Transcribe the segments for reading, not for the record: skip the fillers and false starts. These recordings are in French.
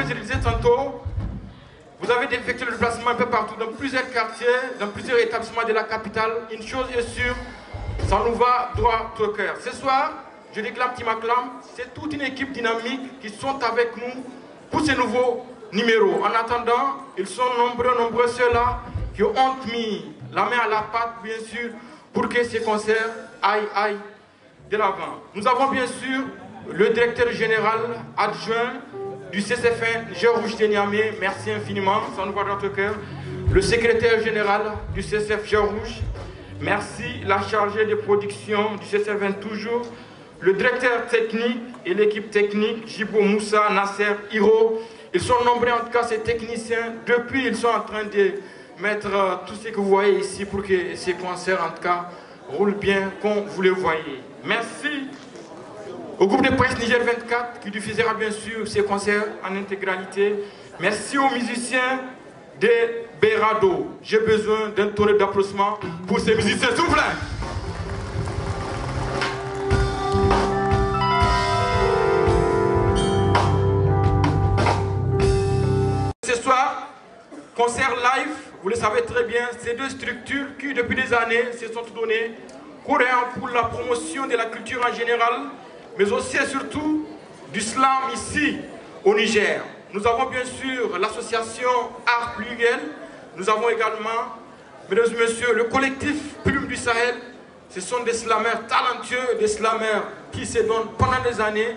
je le disais tantôt, vous avez effectué le déplacement un peu partout, dans plusieurs quartiers, dans plusieurs établissements de la capitale. Une chose est sûre, ça nous va droit au cœur. Ce soir, je déclame qui m'acclame, c'est toute une équipe dynamique qui sont avec nous pour ces nouveaux numéros. En attendant, ils sont nombreux ceux-là qui ont mis la main à la pâte, bien sûr, pour que ces concerts aillent de l'avant. Nous avons bien sûr le directeur général adjoint du CCFN, Géorges de Niamey, merci infiniment, ça nous va dans notre cœur. Le secrétaire général du CCF Géorges, merci. La chargée de production du CCFN toujours. Le directeur technique et l'équipe technique, Jibo Moussa, Nasser, Hiro. Ils sont nombreux en tout cas ces techniciens. Depuis, ils sont en train de mettre tout ce que vous voyez ici pour que ces concerts en tout cas roulent bien comme vous le voyez. Merci au groupe de presse Niger 24 qui diffusera bien sûr ces concerts en intégralité. Merci aux musiciens de Berado. J'ai besoin d'un tonnerre d'applaudissements pour ces musiciens, s'il vous plaît. Ce soir, concert live, vous le savez très bien, ces deux structures qui depuis des années se sont données courant pour la promotion de la culture en général, mais aussi et surtout du slam ici au Niger. Nous avons bien sûr l'association Art Pluriel, nous avons également, mesdames et messieurs, le collectif Plume du Sahel. Ce sont des slameurs talentueux, des slameurs qui se donnent pendant des années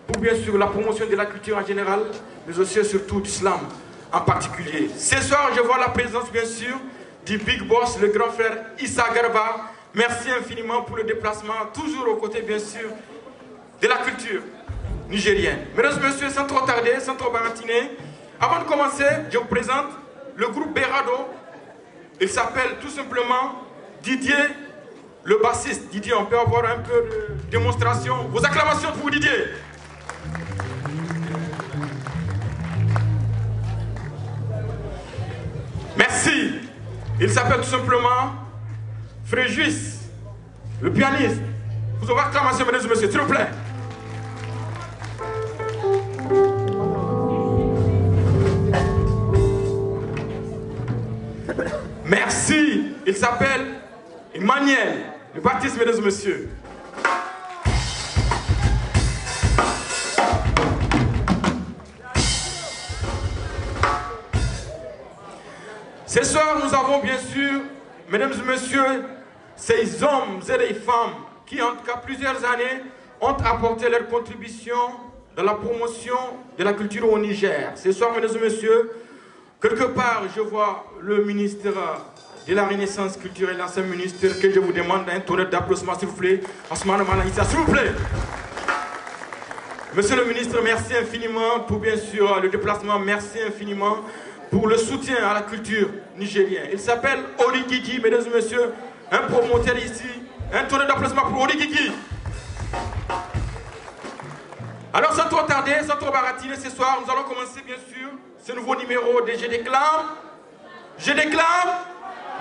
pour bien sûr la promotion de la culture en général, mais aussi et surtout du slam en particulier. Ce soir, je vois la présence bien sûr du Big Boss, le grand frère Issa Garba. Merci infiniment pour le déplacement, toujours aux côtés bien sûr de la culture nigérienne. Mesdames et messieurs, sans trop tarder, sans trop baratiner, avant de commencer, je vous présente le groupe Berado. Il s'appelle tout simplement Didier, le bassiste. Didier, on peut avoir un peu de démonstration. Vos acclamations pour Didier. Merci. Il s'appelle tout simplement Fréjus, le pianiste. Vous avez acclamation, mesdames et messieurs, s'il vous plaît. Merci. Il s'appelle Emmanuel, le baptiste, mesdames et messieurs. Ce soir, nous avons bien sûr, mesdames et messieurs, ces hommes et les femmes qui, en tout cas plusieurs années, ont apporté leur contribution dans la promotion de la culture au Niger. Ce soir, mesdames et messieurs, quelque part, je vois le ministre de la Renaissance culturelle, l'ancien ministre, que je vous demande un tonnerre d'applaudissements, s'il vous plaît. Osman Malaïssa, s'il vous plaît. Monsieur le ministre, merci infiniment pour bien sûr le déplacement, merci infiniment pour le soutien à la culture nigérienne. Il s'appelle Oli Gigi, mesdames et messieurs, un promoteur ici. Un tonnerre d'applaudissements pour Oli Gigi. Alors sans trop tarder, sans trop baratiner ce soir, nous allons commencer bien sûr ce nouveau numéro de Je déclame. Je déclame.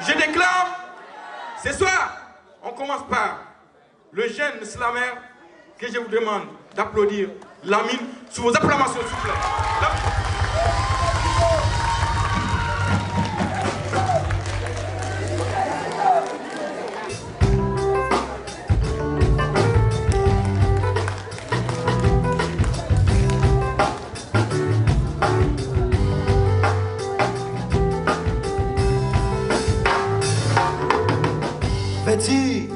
Je déclame. Ce soir, on commence par le jeune slammer que je vous demande d'applaudir Lamine sous vos acclamations, s'il vous plaît. Vêtue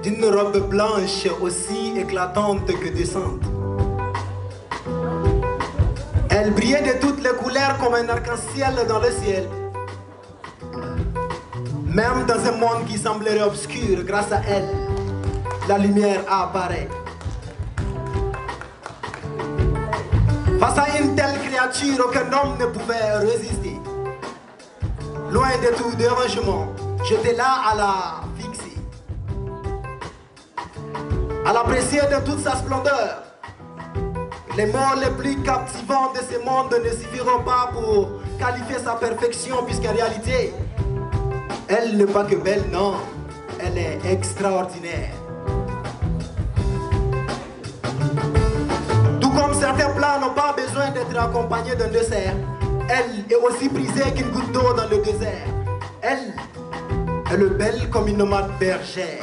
d'une robe blanche aussi éclatante que décente, elle brillait de toutes les couleurs comme un arc-en-ciel dans le ciel. Même dans un monde qui semblerait obscur, grâce à elle, la lumière apparaît. Face à une telle créature, aucun homme ne pouvait résister. Loin de tout dérangement, j'étais là à la fixer, à l'apprécier de toute sa splendeur. Les mots les plus captivants de ce monde ne suffiront pas pour qualifier sa perfection, puisqu'en réalité, elle n'est pas que belle, non, elle est extraordinaire. Tout comme certains plats n'ont pas besoin d'être accompagnée d'un dessert. Elle est aussi prisée qu'une goutte d'eau dans le désert. Elle est belle comme une nomade bergère.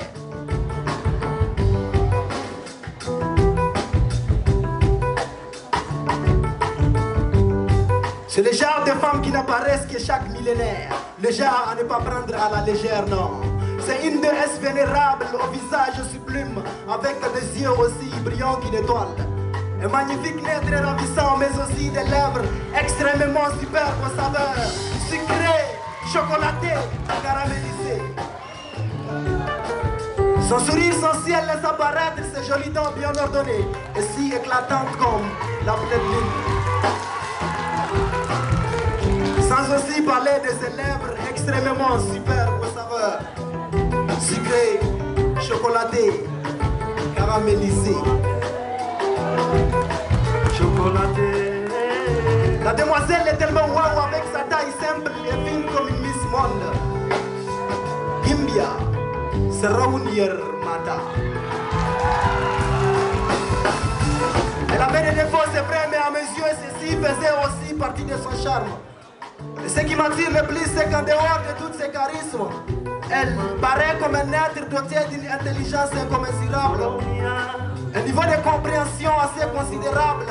C'est le genre de femmes qui n'apparaissent que chaque millénaire. Le genre à ne pas prendre à la légère, non. C'est une déesse vénérable au visage sublime, avec des yeux aussi brillants qu'une étoile. Un magnifique nez très ravissant, mais aussi des lèvres extrêmement superbes aux saveurs, sucrées, chocolatées, caramélisées. Son sourire, son ciel laisse apparaître ses jolies dents bien ordonnées, et si éclatantes comme la pleine lune. Sans aussi parler de ses lèvres extrêmement superbes aux saveurs, sucrées, chocolatées, caramélisées. Chocolatée. La demoiselle est tellement wow avec sa taille simple et fine comme une Miss Monde. Gimbia, Saraunir Mata. Elle avait des défauts, c'est vrai, mais à mes yeux, ceci faisait aussi partie de son charme. Et ce qui m'attire le plus, c'est qu'en dehors de tous ses charismes, elle paraît comme un être doté d'une intelligence incommensurable. Un niveau de compréhension assez considérable.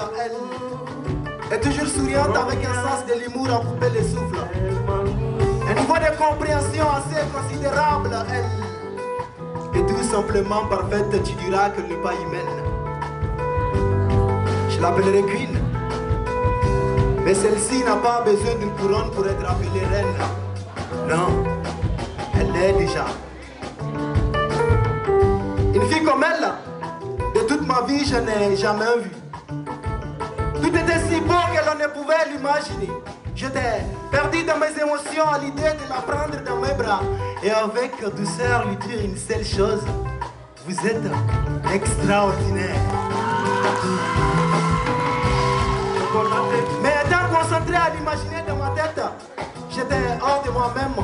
Elle est toujours souriante avec un sens de l'humour à couper le souffle. Un niveau de compréhension assez considérable. Elle est tout simplement parfaite, tu diras qu'elle n'est pas humaine. Je l'appellerai Queen. Mais celle-ci n'a pas besoin d'une couronne pour être appelée reine. Non, elle l'est déjà. Une fille comme elle, de toute ma vie, je n'ai jamais vu. Tout était si beau que l'on ne pouvait l'imaginer. J'étais perdu dans mes émotions à l'idée de la prendre dans mes bras et avec douceur lui dire une seule chose: vous êtes extraordinaire. Mais étant concentré à l'imaginer dans ma tête, j'étais hors de moi-même.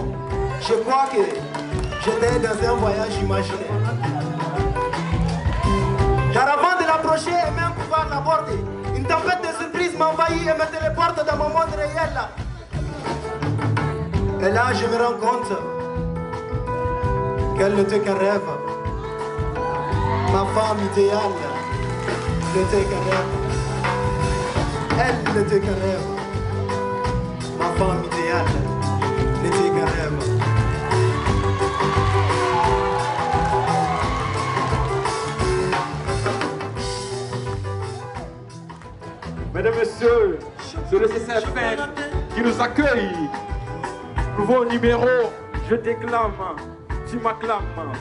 Je crois que j'étais dans un voyage imaginaire. Car avant de l'approcher et même pouvoir l'aborder, une tempête de surprise m'envahit et me téléporte dans mon monde réel. Et là, je me rends compte qu'elle n'était qu'un rêve. Ma femme idéale n'était qu'un rêve. Elle n'était qu'un rêve. Ma femme idéale n'était qu'un rêve. Mesdames, Messieurs, c'est le CCFN qui nous accueille. Nouveau numéro, je déclame, tu m'acclames.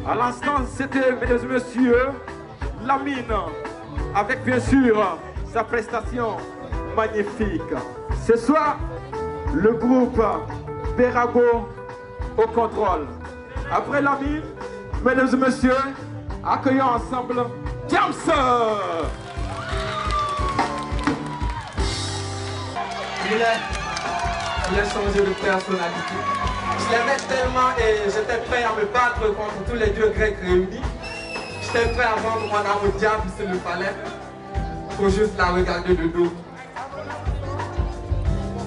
À l'instant, c'était, mesdames et messieurs, Lamine, avec bien sûr sa prestation magnifique. Ce soir, le groupe Berago au contrôle. Après Lamine, mesdames et messieurs, accueillons ensemble James. Il a changé de personnalité. Je l'aimais tellement et j'étais prêt à me battre contre tous les dieux grecs réunis. J'étais prêt à vendre mon âme au diable s'il le fallait. Faut juste la regarder de dos.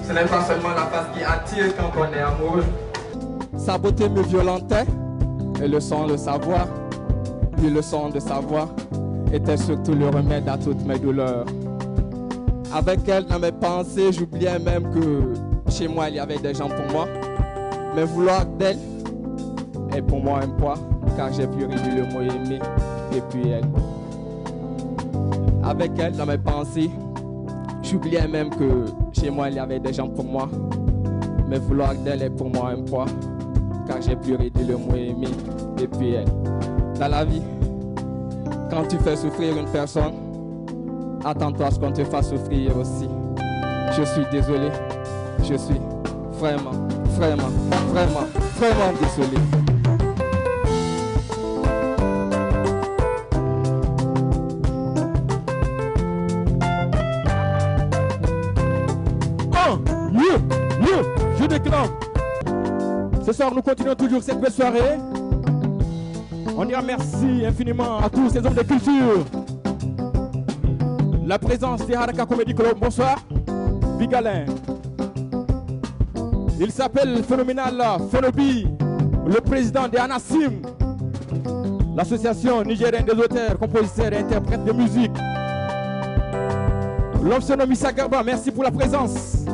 Ce n'est pas seulement la face qui attire quand on est amoureux. Sa beauté me violentait et le son le savoir, puis le son de sa voix était surtout le remède à toutes mes douleurs. Avec elle dans mes pensées, j'oubliais même que chez moi il y avait des gens pour moi. Mais vouloir d'elle est pour moi un poids, car j'ai pu réduire le mot aimer depuis elle. Avec elle dans mes pensées, j'oubliais même que chez moi il y avait des gens pour moi. Mais vouloir d'elle est pour moi un poids, car j'ai pu réduire le mot aimer depuis elle. Dans la vie, quand tu fais souffrir une personne, attends-toi à ce qu'on te fasse souffrir aussi. Je suis désolé, je suis vraiment désolé. Je déclare. Ce soir, nous continuons toujours cette belle soirée. On y remercie infiniment à tous ces hommes de culture. La présence des Haraka Comedy Club, bonsoir. Bigalin. Il s'appelle Phénoménal Phénobi, le président de Anassim, l'association nigérienne des auteurs, compositeurs et interprètes de musique. L'homme se nomme Issa Garba, merci pour la présence.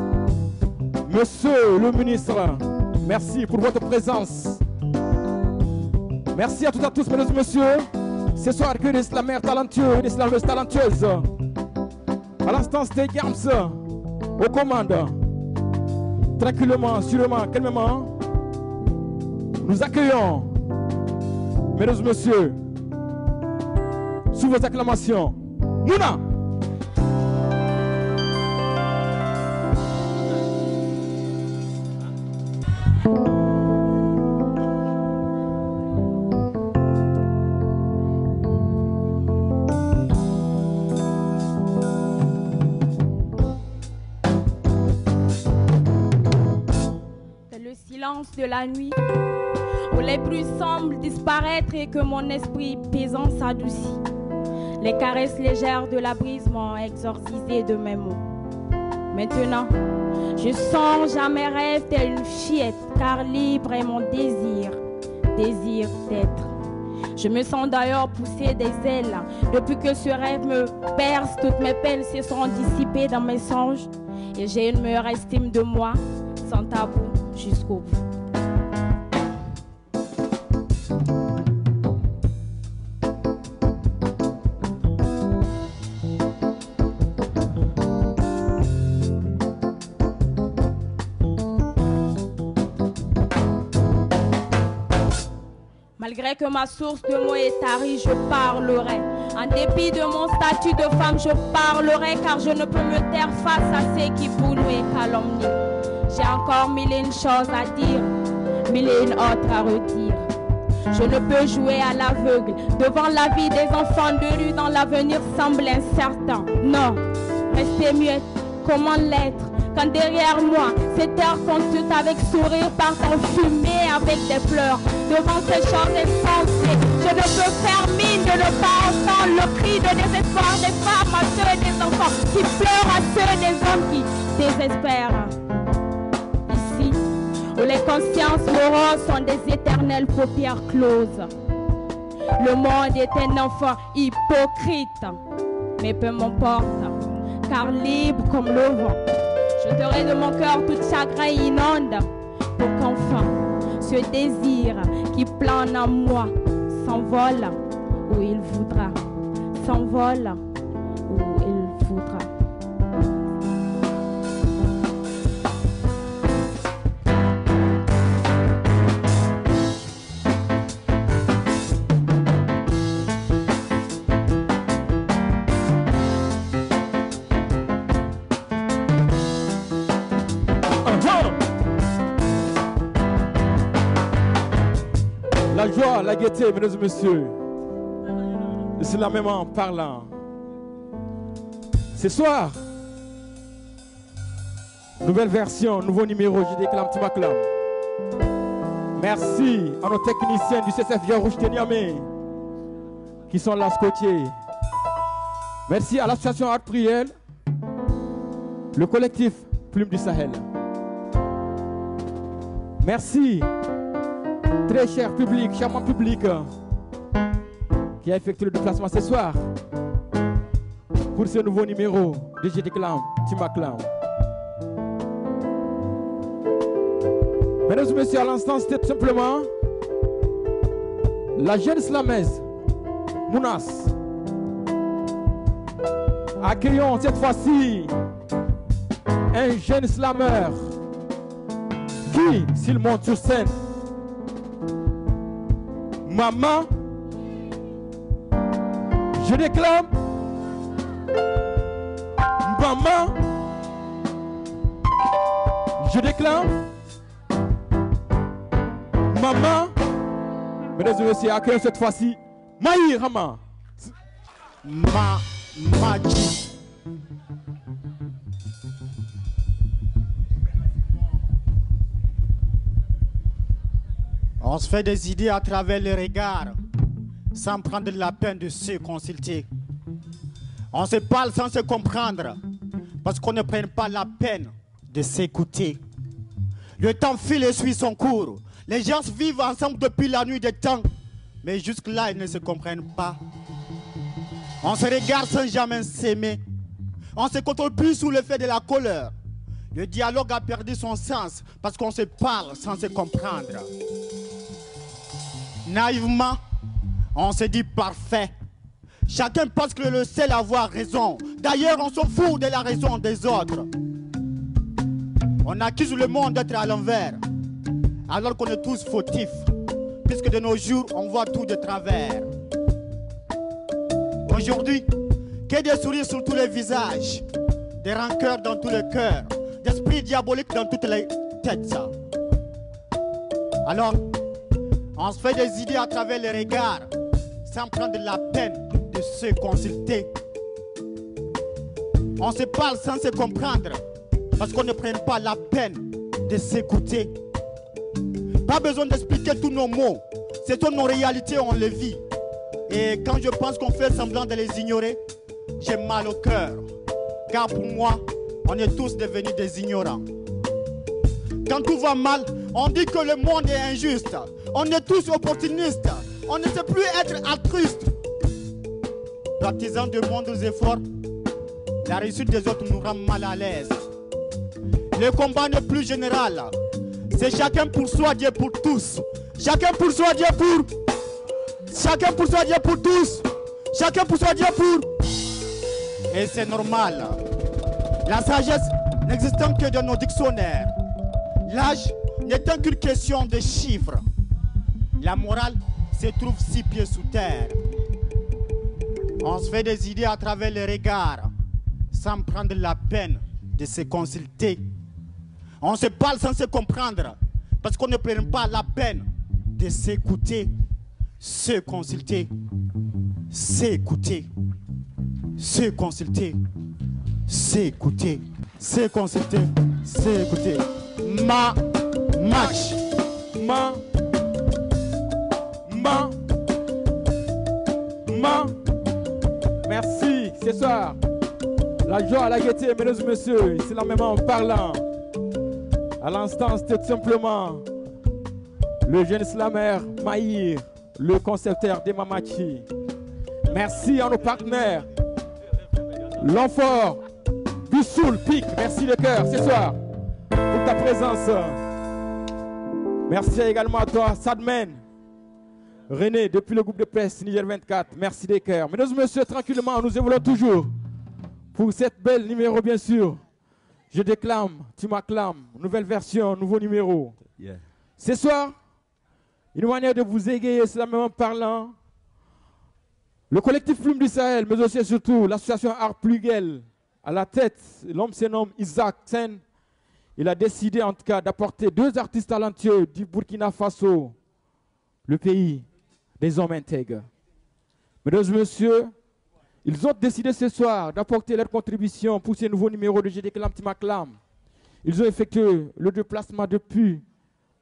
Monsieur le ministre, merci pour votre présence. Merci à toutes et à tous, mesdames et messieurs. Ce soir, que des slameurs talentueux et des slameuses talentueuses. À l'instant, c'était Gams aux commandes. Tranquillement, sûrement, calmement, nous accueillons, mesdames et messieurs, sous vos acclamations, Mouna. De la nuit où les bruits semblent disparaître et que mon esprit pesant s'adoucit. Les caresses légères de la brise m'ont exorcisé de mes mots. Maintenant, je songe à mes rêves telle une fillette, car libre est mon désir d'être. Je me sens d'ailleurs pousser des ailes. Depuis que ce rêve me perce, toutes mes peines se sont dissipées dans mes songes et j'ai une meilleure estime de moi, sans tabou jusqu'au bout. Malgré que ma source de mots est tarie, je parlerai. En dépit de mon statut de femme, je parlerai, car je ne peux me taire face à ceux qui pour nous et calomnient. J'ai encore mille et une choses à dire, mille et une autres à redire. Je ne peux jouer à l'aveugle devant la vie des enfants de rue dont l'avenir semble incertain. Non, rester muette, comment l'être quand derrière moi, ces terres consultent avec sourire partent en fumée avec des pleurs. Devant ces choses insensées, je ne peux faire mine de ne pas entendre le cri de désespoir des femmes à ceux des enfants qui pleurent à ceux des hommes qui désespèrent. Ici, où les consciences moroses sont des éternelles paupières closes. Le monde est un enfant hypocrite, mais peu m'importe, car libre comme le vent. J'ôterai de mon cœur tout chagrin inonde pour qu'enfin ce désir qui plane en moi s'envole où il voudra, s'envole où il voudra. La joie, la gaieté, mesdames et messieurs, c'est la même en parlant. Ce soir, nouvelle version, nouveau numéro, je déclame, tu m'acclames. Merci à nos techniciens du CCF Yarouche de Niamey qui sont là scotchés. Merci à l'association Art Priel, le collectif Plume du Sahel. Merci. Très cher public, charmant public qui a effectué le déplacement ce soir pour ce nouveau numéro de Je déclame, tu m'acclames. Mesdames et messieurs, à l'instant, c'était tout simplement la jeune slamaise Mounas. Accueillons cette fois-ci un jeune slameur qui, s'il monte sur scène, maman, je déclame, maman, je déclame, maman, mesdames et messieurs, accueillons cette fois-ci, Maï Rama. Maji. On se fait des idées à travers les regards, sans prendre la peine de se consulter. On se parle sans se comprendre, parce qu'on ne prenne pas la peine de s'écouter. Le temps file et suit son cours. Les gens vivent ensemble depuis la nuit des temps, mais jusque-là, ils ne se comprennent pas. On se regarde sans jamais s'aimer. On ne se contrôle plus sous l'effet de la colère. Le dialogue a perdu son sens parce qu'on se parle sans se comprendre. Naïvement, on se dit parfait. Chacun pense que le seul à avoir raison. D'ailleurs, on s'en fout de la raison des autres. On accuse le monde d'être à l'envers, alors qu'on est tous fautifs, puisque de nos jours, on voit tout de travers. Aujourd'hui, que des sourires sur tous les visages, des rancœurs dans tous les cœurs, d'esprits diaboliques dans toutes les têtes. Alors, on se fait des idées à travers les regards, sans prendre la peine de se consulter. On se parle sans se comprendre, parce qu'on ne prend pas la peine de s'écouter. Pas besoin d'expliquer tous nos mots, ce sont nos réalités, on les vit. Et quand je pense qu'on fait semblant de les ignorer, j'ai mal au cœur. Car pour moi, on est tous devenus des ignorants. Quand tout va mal, on dit que le monde est injuste. On est tous opportunistes. On ne sait plus être altruiste. Partisans de moindres efforts, la réussite des autres nous rend mal à l'aise. Le combat n'est plus général. C'est chacun pour soi, Dieu pour tous. Chacun pour soi, Dieu pour... Chacun pour soi, Dieu pour tous. Chacun pour soi, Dieu pour... Et c'est normal. La sagesse n'existant que dans nos dictionnaires. L'âge n'étant qu'une question de chiffres. La morale se trouve 6 pieds sous terre. On se fait des idées à travers les regards, sans prendre la peine de se consulter. On se parle sans se comprendre, parce qu'on ne prend pas la peine de s'écouter, se consulter, s'écouter, se consulter, s'écouter, se consulter, s'écouter. Match. Merci. Ce soir, la joie, la gaieté, mesdames et messieurs, c'est la même en parlant. À l'instant, c'était tout simplement le jeune slammer Maïr, le concepteur des Mamachi. Merci à nos partenaires. L'enfort du Soul Pic, merci le cœur ce soir pour ta présence. Merci également à toi, Sadmen. René, depuis le groupe de presse Niger 24, merci des cœurs. Mesdames et messieurs, tranquillement, nous évoluons toujours pour cette belle numéro, bien sûr. Je déclame, tu m'acclames, nouvelle version, nouveau numéro. Yeah. Ce soir, une manière de vous égayer, c'est la même en parlant. Le collectif Plume du Sahel, mais aussi et surtout l'association Art Plugel, à la tête, l'homme se nomme Isaac Sen. Il a décidé en tout cas d'apporter 2 artistes talentueux du Burkina Faso, le pays des hommes intègres. Mesdames et messieurs, ils ont décidé ce soir d'apporter leur contribution pour ce nouveau numéro de Je déclame, tu m'acclames. Ils ont effectué le déplacement depuis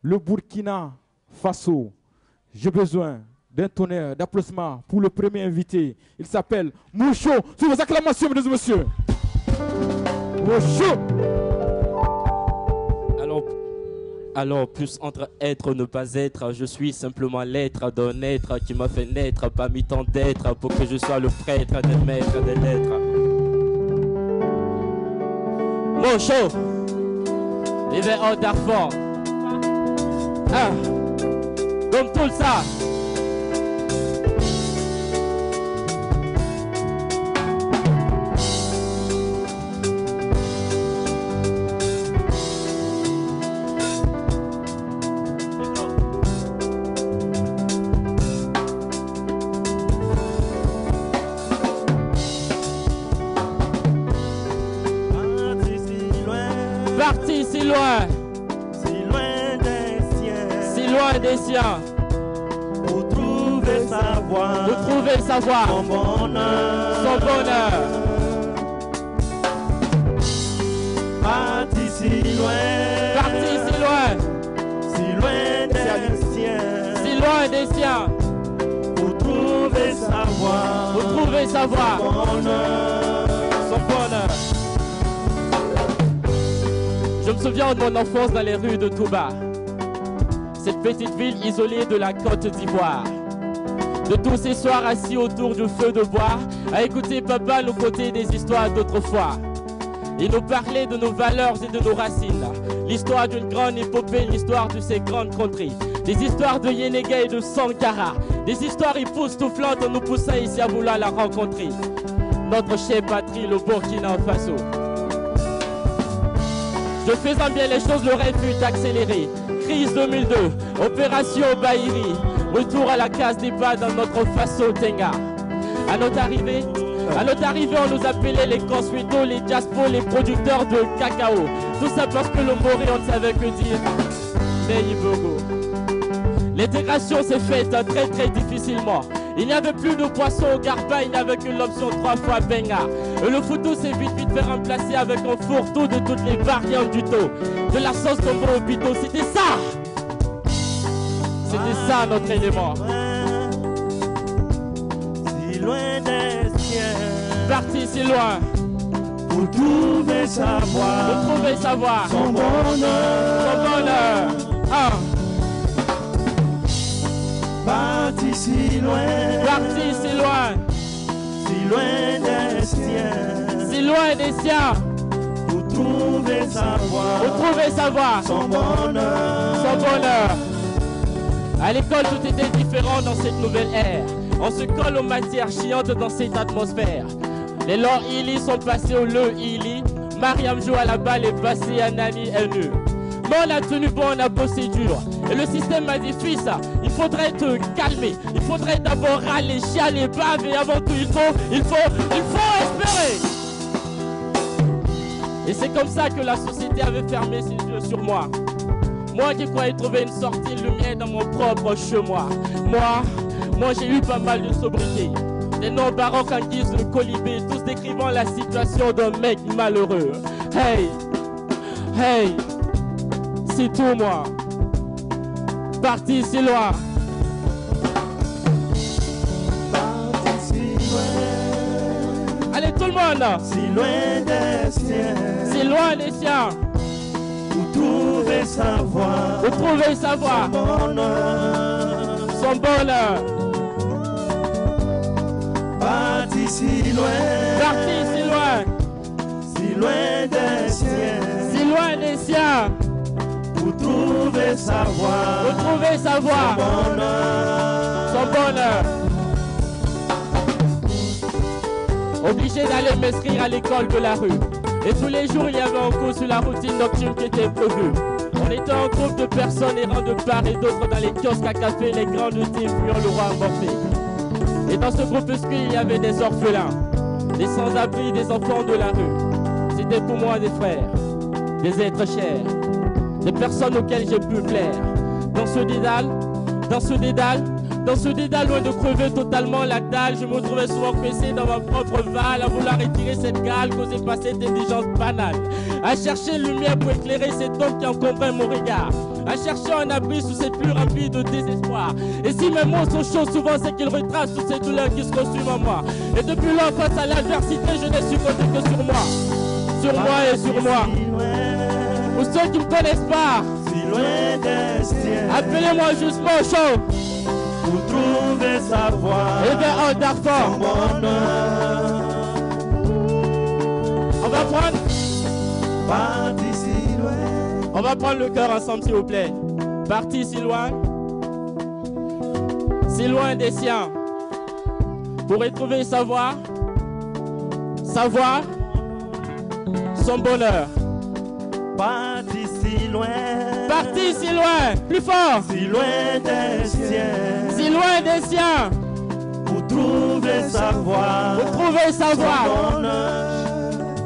le Burkina Faso. J'ai besoin d'un tonnerre d'applaudissements pour le premier invité. Il s'appelle Moucho. Sous vos acclamations, mesdames et messieurs. Moucho. Alors, plus entre être ou ne pas être, je suis simplement l'être d'un être qui m'a fait naître parmi tant d'êtres pour que je sois le prêtre des maîtres des lettres. Moucho. Vivez en Darfur. Ah. Comme tout ça. Parti si loin des siens, pour trouver sa voie, son bonheur, parti si loin des siens, pour trouver sa voie, son bonheur. souviens de mon enfance dans les rues de Touba, cette petite ville isolée de la Côte d'Ivoire. De tous ces soirs assis autour du feu de bois, à écouter papa nous conter des histoires d'autrefois. Il nous parlait de nos valeurs et de nos racines. L'histoire d'une grande épopée, l'histoire de ces grandes contrées. Des histoires de Yenega et de Sankara. Des histoires époustouflantes en nous poussant ici à vouloir la rencontrer. Notre chère patrie, le Burkina Faso. Je faisant bien les choses, le rêve fut accéléré. Crise 2002, opération Bahiri. Retour à la case départ dans notre Faso Tenga. À notre arrivée, on nous appelait les consuétos, les diaspos, les producteurs de cacao. Tout ça parce que le Moré, on ne savait que dire Neyibogo. L'intégration s'est faite très très difficilement. Il n'y avait plus de poisson au garba, il n'y avait que l'option 3 fois benga. Et le foutou s'est vite fait remplacer avec un fourre-tout de toutes les variantes du taux. De la sauce combo au bito, c'était ça. C'était ça notre élément. Si loin des siens, parti si loin. Pour trouver savoir, son bonheur. Ah. Parti si loin des siens, si loin des siens, pour trouver savoir, son bonheur. À l'école, tout était différent dans cette nouvelle ère. On se colle aux matières chiantes dans cette atmosphère. Les Lord Ili sont passés au Le Ili. Mariam joue à la balle et passé à Nani NU. Mais on a tenu bon, on a bossé dur. Et le système m'a dit, fils, il faudrait te calmer. Il faudrait d'abord râler, chialer, baver. Avant tout, il faut espérer. Et c'est comme ça que la société avait fermé ses yeux sur moi. Moi qui croyais trouver une sortie de lumière dans mon propre chemin. Moi j'ai eu pas mal de sobriquets. Des noms baroques en guise de colibé, tous décrivant la situation d'un mec malheureux. Hey, c'est tout moi. Parti si loin. Allez tout le monde. Si loin des siens. Si loin des siens. Pour trouver savoir. Son bonheur. Parti si loin. Si loin des siens. Si loin des siens. Pour trouver savoir. Son bonheur. Obligé d'aller m'inscrire à l'école de la rue. Et tous les jours il y avait un cours sur la routine nocturne qui était prévue. On était un groupe de personnes errant de part et d'autre dans les kiosques à café, les grandes teams fuyant le roi emporté. Et dans ce groupuscule il y avait des orphelins, des sans-abri, des enfants de la rue. C'était pour moi des frères, des êtres chers, des personnes auxquelles j'ai pu plaire. Dans ce dédale, loin de crever totalement la dalle, je me trouvais souvent coincé dans ma propre valle, à vouloir étirer cette gale causée par cette indigence banale, à chercher lumière pour éclairer cet homme qui encombrait mon regard, à chercher un abri sous cette pluie remplie de désespoir. Et si mes mots sont chauds, souvent c'est qu'ils retracent toutes ces douleurs qui se consument en moi. Et depuis là, face à l'adversité, je n'ai su compter que sur moi. Sur moi et sur moi. Pour ceux qui ne me connaissent pas, appelez-moi juste mon chaud. Pour trouver savoir. Et bien en Darfur. On va prendre. Parti si loin. On va prendre le cœur ensemble s'il vous plaît. Parti si loin des siens. Pour retrouver savoir son bonheur. Parti si loin. Plus fort. Si loin des siens. Pour trouver savoir.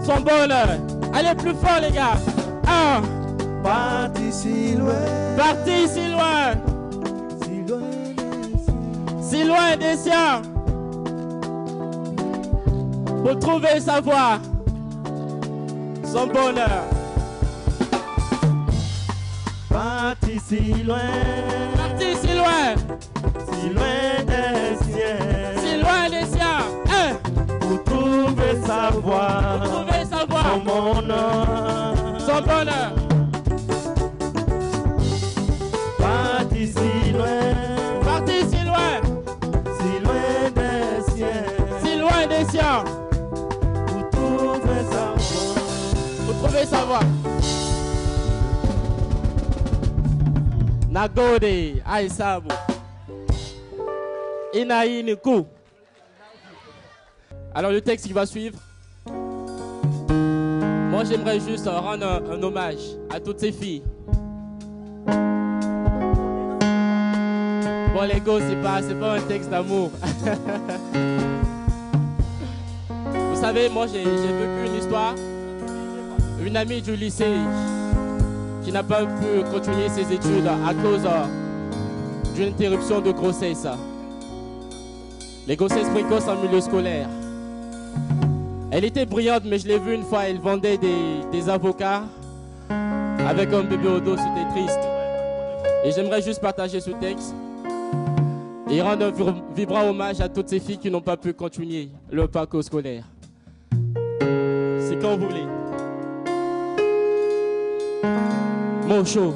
Son bonheur. Allez plus fort les gars. 1. Parti si loin. Si loin des siens. Pour trouver savoir. Son bonheur. Parti si loin. Si loin des siens. 1. Pour trouver savoir. Son bonheur. Retrouvez sa voix. Nagode, Aïsabu. Inaïniku. Alors le texte qui va suivre. Moi j'aimerais juste rendre un hommage à toutes ces filles. Bon les gars, c'est pas un texte d'amour. Vous savez, moi j'ai vécu une histoire. Une amie du lycée qui n'a pas pu continuer ses études à cause d'une interruption de grossesse. Les grossesses précoces en milieu scolaire. Elle était brillante, mais je l'ai vue une fois, elle vendait des avocats avec un bébé au dos, c'était triste. Et j'aimerais juste partager ce texte et rendre un vibrant hommage à toutes ces filles qui n'ont pas pu continuer leur parcours scolaire. C'est quand vous voulez. Mon show.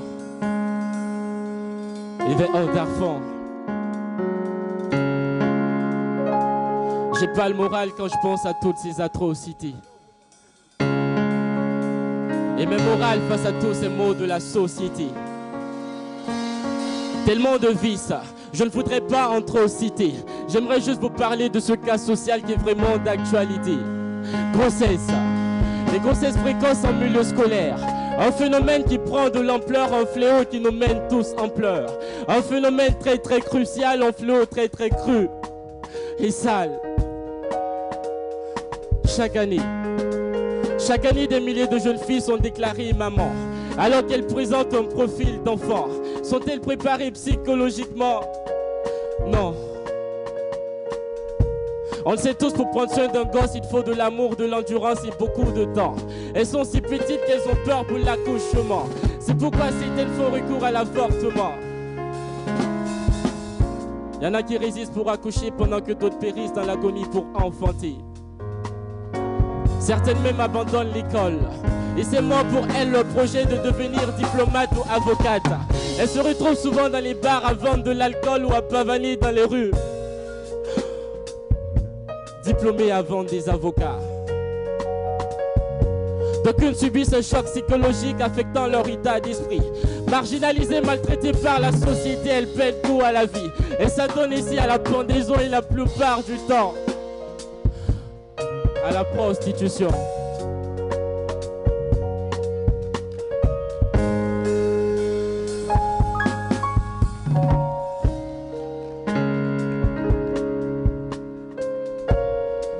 Il va hors d'enfant. J'ai pas le moral quand je pense à toutes ces atrocités. Et même moral face à tous ces maux de la société. Tellement de vices, je ne voudrais pas en trop citer. J'aimerais juste vous parler de ce cas social qui est vraiment d'actualité. Grossesse. Les grossesses précoces en milieu scolaire. Un phénomène qui prend de l'ampleur, un fléau qui nous mène tous en pleurs. Un phénomène très très crucial, un fléau très très cru et sale. Chaque année, des milliers de jeunes filles sont déclarées mamans, alors qu'elles présentent un profil d'enfant. Sont-elles préparées psychologiquement? Non. On le sait tous, pour prendre soin d'un gosse, il faut de l'amour, de l'endurance et beaucoup de temps. Elles sont si petites qu'elles ont peur pour l'accouchement. C'est pourquoi certaines font recours à l'avortement. Il y en a qui résistent pour accoucher pendant que d'autres périssent dans l'agonie pour enfanter. Certaines même abandonnent l'école. Et c'est mort pour elles le projet de devenir diplomate ou avocate. Elles se retrouvent souvent dans les bars à vendre de l'alcool ou à pavaner dans les rues. Diplômées à vendre des avocats. D'aucunes subissent un choc psychologique affectant leur état d'esprit. Marginalisées, maltraitées par la société, elles perdent goût à la vie. Et s'adonnent ici à la pendaison et la plupart du temps à la prostitution.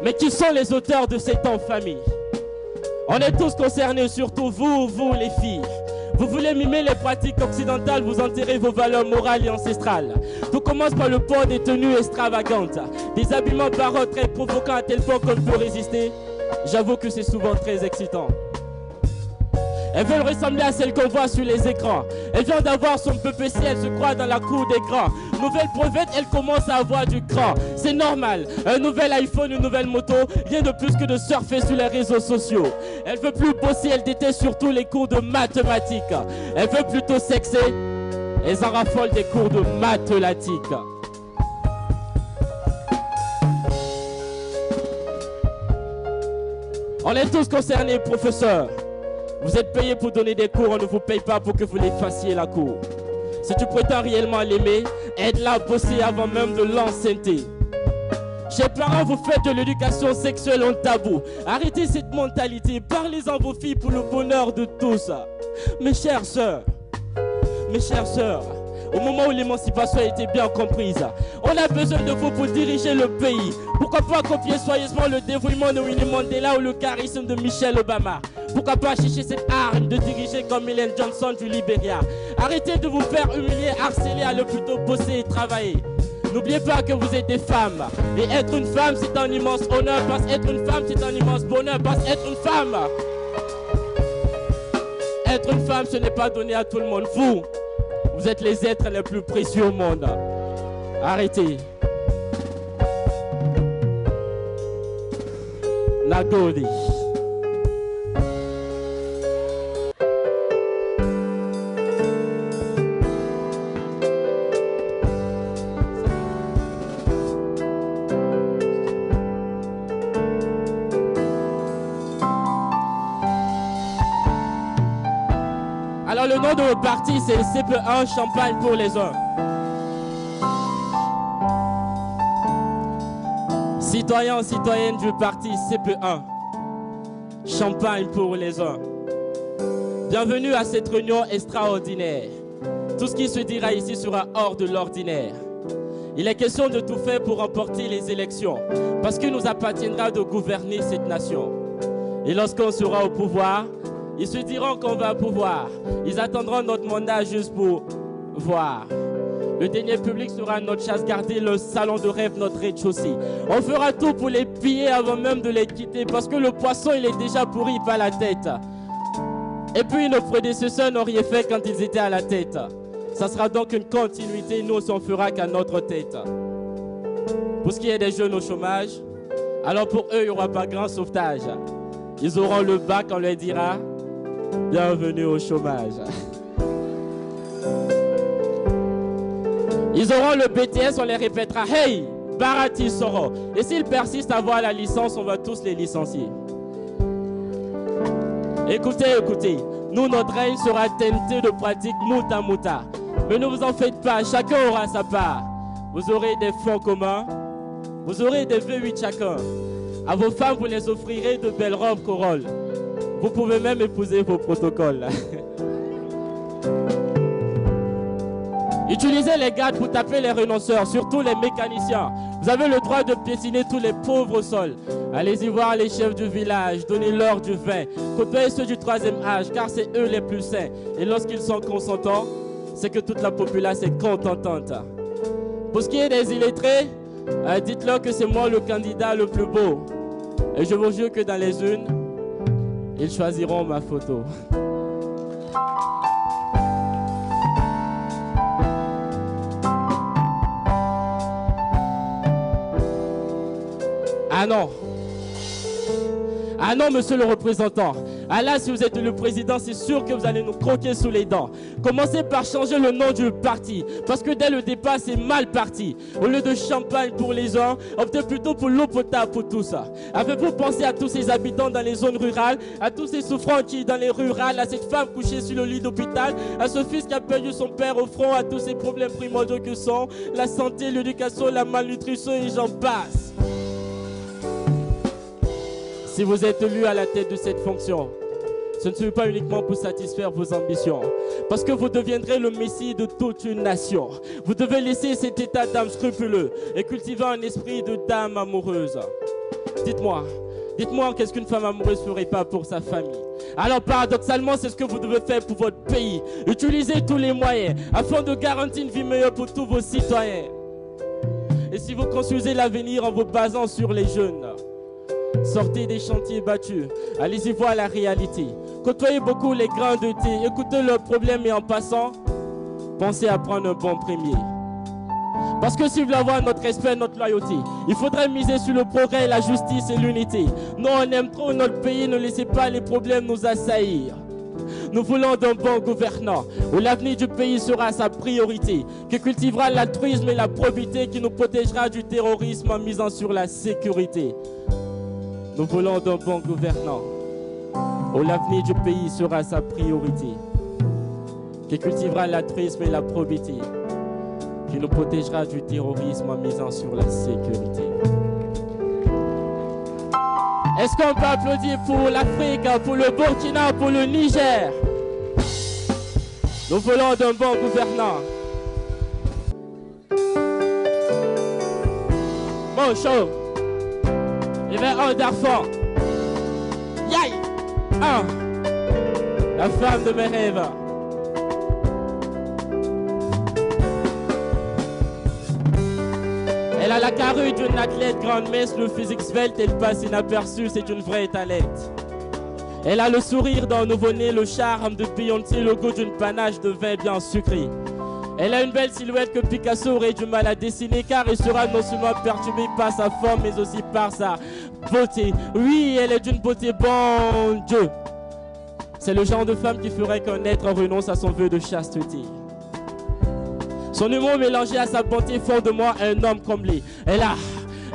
Mais qui sont les auteurs de cette infamie? On est tous concernés, surtout vous les filles. Vous voulez mimer les pratiques occidentales, vous enterrez vos valeurs morales et ancestrales. Tout commence par le port des tenues extravagantes, des habillements baroques très provocants à tel point qu'on ne peut résister. J'avoue que c'est souvent très excitant. Elles veulent ressembler à celles qu'on voit sur les écrans. Elle vient d'avoir son PPC, elle se croit dans la cour des grands. Nouvelle breuvette, elle commence à avoir du cran. C'est normal, un nouvel iPhone, une nouvelle moto, rien de plus que de surfer sur les réseaux sociaux. Elle veut plus bosser, elle déteste surtout les cours de mathématiques. Elle veut plutôt sexer, elles en raffolent des cours de mathématiques. On est tous concernés, professeurs. Vous êtes payés pour donner des cours, on ne vous paye pas pour que vous les fassiez la cour. Si tu prétends réellement l'aimer, aide-la à bosser avant même de l'enceinte. Chers parents, vous faites de l'éducation sexuelle un tabou. Arrêtez cette mentalité, parlez-en vos filles pour le bonheur de tous. Mes chères sœurs, au moment où l'émancipation a été bien comprise, on a besoin de vous pour diriger le pays. Pourquoi pas copier soigneusement le dévouement de Winnie Mandela ou le charisme de Michelle Obama? Pourquoi pas chercher cette arme de diriger comme Ellen Johnson du Libéria? Arrêtez de vous faire humilier, harceler, allez plutôt bosser et travailler. N'oubliez pas que vous êtes des femmes. Et être une femme, c'est un immense honneur. Parce qu'être une femme, c'est un immense bonheur. Parce qu'être une femme, être une femme, ce n'est pas donné à tout le monde. Vous êtes les êtres les plus précieux au monde. Arrêtez. Nagodi. le nom de notre parti, c'est le CP1, Champagne pour les uns. Citoyens, citoyennes du parti CP1, Champagne pour les uns. Bienvenue à cette réunion extraordinaire. Tout ce qui se dira ici sera hors de l'ordinaire. Il est question de tout faire pour remporter les élections, parce qu'il nous appartiendra de gouverner cette nation. Et lorsqu'on sera au pouvoir, ils se diront qu'on va pouvoir. Ils attendront notre mandat juste pour voir. Le dernier public sera notre chasse gardée, le salon de rêve, notre rez-de-chaussée. On fera tout pour les piller avant même de les quitter, parce que le poisson, il est déjà pourri par la tête. Et puis nos prédécesseurs n'ont rien fait quand ils étaient à la tête. Ça sera donc une continuité, nous on s'en fera qu'à notre tête. Pour ce qui est des jeunes au chômage, alors pour eux il n'y aura pas grand sauvetage. Ils auront le bac, on leur dira bienvenue au chômage. Ils auront le BTS, on les répétera hey, Barati Soro. Et s'ils persistent à avoir la licence, on va tous les licencier. Écoutez, écoutez, nous, notre règne sera teinté de pratiques mouta mouta. Mais ne vous en faites pas, chacun aura sa part. Vous aurez des fonds communs, vous aurez des V8 chacun. À vos femmes, vous les offrirez de belles robes Corolle. Vous pouvez même épouser vos protocoles. Utilisez les gardes pour taper les renonceurs, surtout les mécaniciens. Vous avez le droit de piétiner tous les pauvres au sol. Allez-y voir les chefs du village, donnez-leur du vin. Côtoyez ceux du 3e âge, car c'est eux les plus sains. Et lorsqu'ils sont consentants, c'est que toute la populace est contentante. Pour ce qui est des illettrés, dites-leur que c'est moi le candidat le plus beau. Et je vous jure que dans les urnes, ils choisiront ma photo. Ah non. Ah non, monsieur le représentant. Ah là, si vous êtes le président, c'est sûr que vous allez nous croquer sous les dents. Commencez par changer le nom du parti. Parce que dès le départ, c'est mal parti. Au lieu de champagne pour les uns, optez plutôt pour l'eau potable pour tous. Avez-vous pensé à tous ces habitants dans les zones rurales, à tous ces souffrants qui dans les rurales, à cette femme couchée sur le lit d'hôpital, à ce fils qui a perdu son père au front, à tous ces problèmes primordiaux que sont la santé, l'éducation, la malnutrition et j'en passe. Si vous êtes élu à la tête de cette fonction, ce ne sera pas uniquement pour satisfaire vos ambitions, parce que vous deviendrez le messie de toute une nation. Vous devez laisser cet état d'âme scrupuleux et cultiver un esprit de dame amoureuse. Dites-moi qu'est-ce qu'une femme amoureuse ne ferait pas pour sa famille? Alors paradoxalement, c'est ce que vous devez faire pour votre pays. Utilisez tous les moyens afin de garantir une vie meilleure pour tous vos citoyens. Et si vous construisez l'avenir en vous basant sur les jeunes, sortez des chantiers battus, allez-y voir la réalité. Côtoyez beaucoup les grands de thé, écoutez leurs problèmes et en passant, pensez à prendre un bon premier. Parce que si vous voulez avoir notre respect, notre loyauté, il faudrait miser sur le progrès, la justice et l'unité. Nous, on aime trop notre pays, ne laissez pas les problèmes nous assaillir. Nous voulons d'un bon gouvernant, où l'avenir du pays sera sa priorité, qui cultivera l'altruisme et la probité, qui nous protégera du terrorisme en misant sur la sécurité. Nous voulons d'un bon gouvernant, où l'avenir du pays sera sa priorité, qui cultivera l'altruisme et la probité, qui nous protégera du terrorisme en misant sur la sécurité. Est-ce qu'on peut applaudir pour l'Afrique, pour le Burkina, pour le Niger? Nous voulons d'un bon gouvernant. Bon show. Il y avait un d'enfant. Yaï! La femme de mes rêves. Elle a la carrure d'une athlète grande mince, le physique svelte, elle passe inaperçue, c'est une vraie talente. Elle a le sourire d'un nouveau-né, le charme de Beyoncé, le goût d'une panache de vin bien sucré. Elle a une belle silhouette que Picasso aurait du mal à dessiner, car elle sera non seulement perturbée par sa forme, mais aussi par sa beauté. Oui, elle est d'une beauté bon Dieu. C'est le genre de femme qui ferait qu'un être renonce à son vœu de chasteté. Son humour mélangé à sa bonté font de moi un homme comblé. Elle a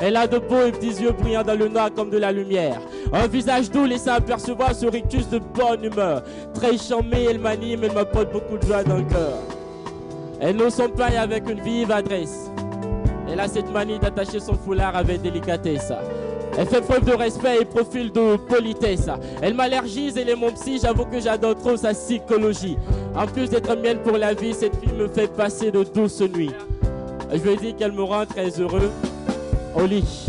Elle a de beaux et petits yeux brillants dans le noir comme de la lumière. Un visage doux laissant apercevoir ce rictus de bonne humeur. Très charmée, elle m'anime, elle m'apporte beaucoup de joie dans le cœur. Elle nous son pain avec une vive adresse. Elle a cette manie d'attacher son foulard avec délicatesse. Elle fait preuve de respect et profil de politesse. Elle m'allergise, elle est mon psy, j'avoue que j'adore trop sa psychologie. En plus d'être mienne pour la vie, cette fille me fait passer de douces nuits. Je lui ai dit qu'elle me rend très heureux au lit.